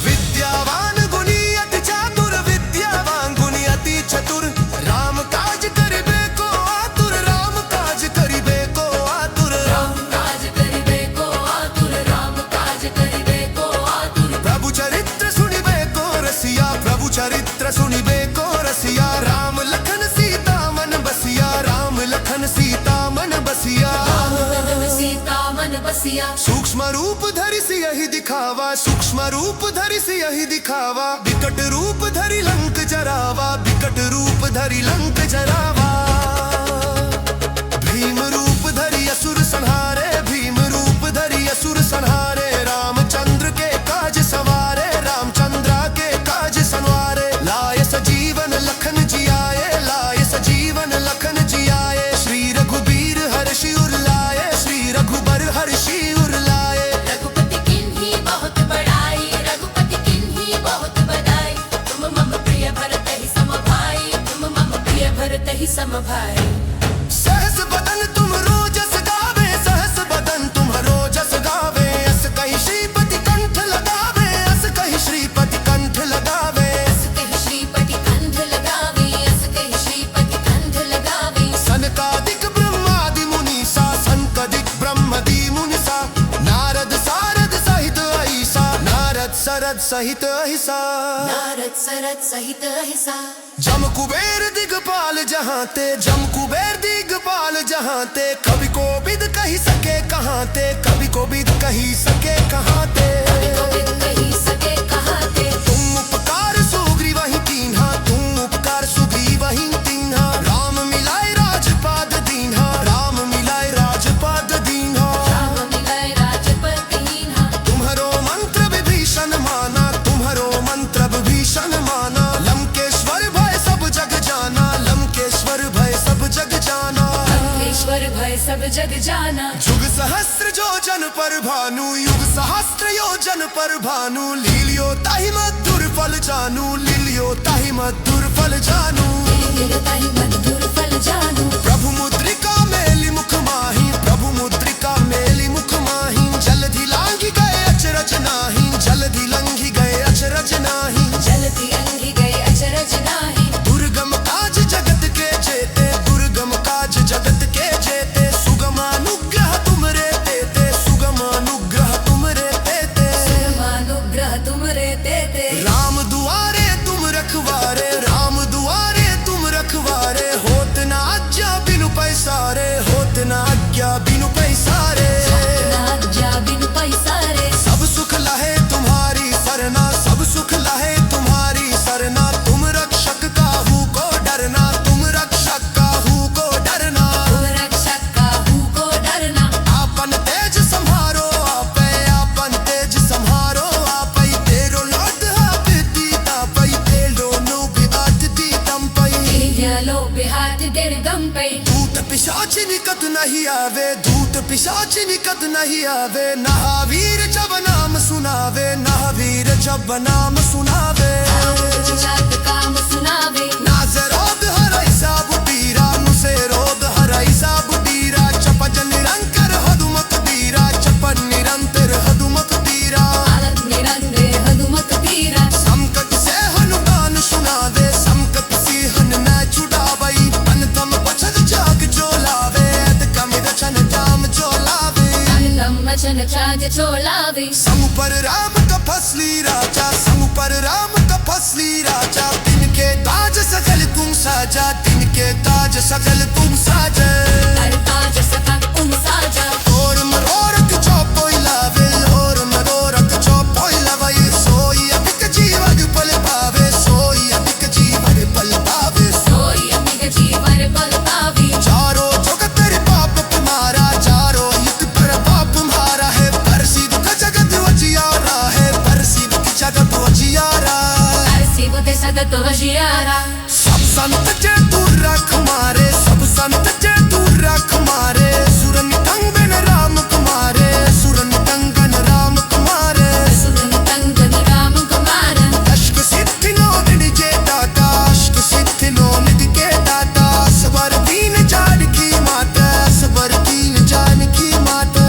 विद्यावान गुणी अति चातुर। विद्यावान गुणी अति चतुर। राम काज करिबे को आतुर। राम काज करिबे को आतुर। राम काज करिबे को आतुर। राम काज करिबे को आतुर। प्रभु चरित्र सुनिबे को रसिया। प्रभु चरित्र सुनिबे को रसिया। राम लखन सीता मन बसिया। राम लखन सीता मन बसिया। राम लखन सीता मन बसिया। सूक्ष्म रूप धरि सियहि दिखावा। सूक्ष्म रूप धरि सियहि दिखावा। विकट रूप धरि लंक जरावा। विकट रूप धरि लंक जरावा। भीम रूप धरि असुर संहारे। भीम रूप धरि असुर संहारे। रामचंद्र के काज सवारे। रामचंद्र के काज सवारे। लाय सजीवन लखन जियाए। लाय सजीवन लखन जियाए। श्री रघुबीर हर्षि उर लाए। श्री रघुबर हर्षि उर लाए। रघुपति किन्ही बहुत बड़ाई। रघुपति किन्ही बहुत बड़ाई। तुम मम प्रिय भरत ही सम भाई। तुम मम प्रिय भरत ही सम भाई। सहस बदन तुम रोजस गावे। सहस बदन तुम रोजस गावे। अस कहि श्रीपति कंठ लगावे। अस कहि श्रीपति कंठ लगावे। अस कहि श्रीपति कंठ लगावे। अस कहि श्रीपति कंठ लगावे। सनकादिक ब्रह्मादि मुनीसा। सनकादिक ब्रह्मादि मुनीसा। नारद सारद सहित अहिसा। नारद सरद सहित अहिसा। नारद सरद सहित अहिसा। जम कुबेर दिगपाल जहाँ ते। जम कुबेर दिगपाल जहाँ ते। कवि को विद कही सके कहाँ ते। कवि को विद कही सके कहाँ ते। गोविंद कही सके कहाँ ते। तुम उपकार सुग्रीव वही कीन्हा। तुम उपकार सुग्रीव वही कीन्हा। राम मिलाए राजपाद दीन्हा। राम मिलाए राजपाद दीन्हा। राम मिलाए राजपद दीन्हा। तुम्हारो मंत्र विभीषण माना। तुम्हारो मंत्र विभीषण माना। लंकेश्वर भय सब जग जाना। लंकेश्वर भय सब जग जाना। लंकेश्वर भय सब जग जाना। युग सहस्त्र योजन पर भानु। युग सहस्त्र योजन पर भानु। लीलियो ताहि मधुर फल जानू। लीलियो ताहि मधुर फल जानू। ताहि मधुर फल जानू। प्रभु मुद्रिका मेली मुख माही। प्रभु मुद्रिका मेली मुख माही। जलधि लांघि गए अचरज नाही। जलधि लंघि गए अचरज नाही। जलधि लंघि गए अचरज नाही। दुर्गम काज जगत के जेते। दुर्गम काज जगत के जेते। सुगम अनुग्रह तुमरे तेते। सुगम अनुग्रह तुमरे तेते। सुगमानुग्रह तुमरे तेते। राम दुआरे तुम रखवारे। राम दुआरे तुम रखवारे। होत न आज्ञा नहीं आवे, धूत पिशाच निकट नहीं आवे। महावीर जब नाम सुनावे, महावीर जब नाम सुनावे। जात काम सुनावे, नाज़ रोग हराई साबु पीरा, मुसे रोग हराई साबु पीरा। चपज निरंतर हदुमत पीरा, चपन निरंतर हदुमत पीरा। आनंद निरंतर हनुमत पीरा। समकत से हनुमान सुनावे, समकत सी हन मैं छुड़ावई। तन तम पछद जाग जोलावे, कम रचन जाम जोलावे। तम वचन चाज चोलावे, समु पर राम का फसली राजा, समु पर राम का फसली राजा। तिनके ताज सकल तुम साजा, तिनके ताज सकल तुम साजा। हर ताज सकल तुम साजा। और मरोरक चौपोई लावे, और मरोरक चौपोई लवई। सोई अमिक जीवन पल पावे, सोई अमिक जीवन पल पावे। सोई अमिग जीवन पल पावी। चारों जगत तेरे पाप तुम्हारा, चारों युग पर पाप तुम्हारा है। परसी दुख जगत वजियारा है, परसी दुख जगत वजियारा। ऐसी बुद्धि सगत वजियारा। सब संत जे दूर रख मारे, सब संत जे दूर रख मारे। सुर नितंगन राम कुमारे, सुर नितंगन राम कुमारे। सुरन तंगन राम कुमार। अष्ट सिद्धि नो निधि जे दाता, अष्ट सिद्धि नो निधि के दाता। सबर दीन जानकी माता, सबर दीन जानकी माता।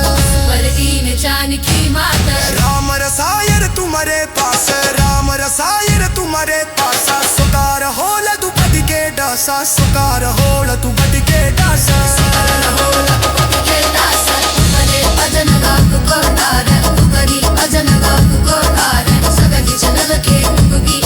पर दीन जानकी माता। राम रसायन तुम्हारे पास, राम रसायन तुम्हारे पासा। सुकार होल तू बद के डासा, सुकार होल तू बद के डासा। के दास तुमरे भजन गाक को तार, तुमरी भजन गाक को तार। सगल जनल के उगगी,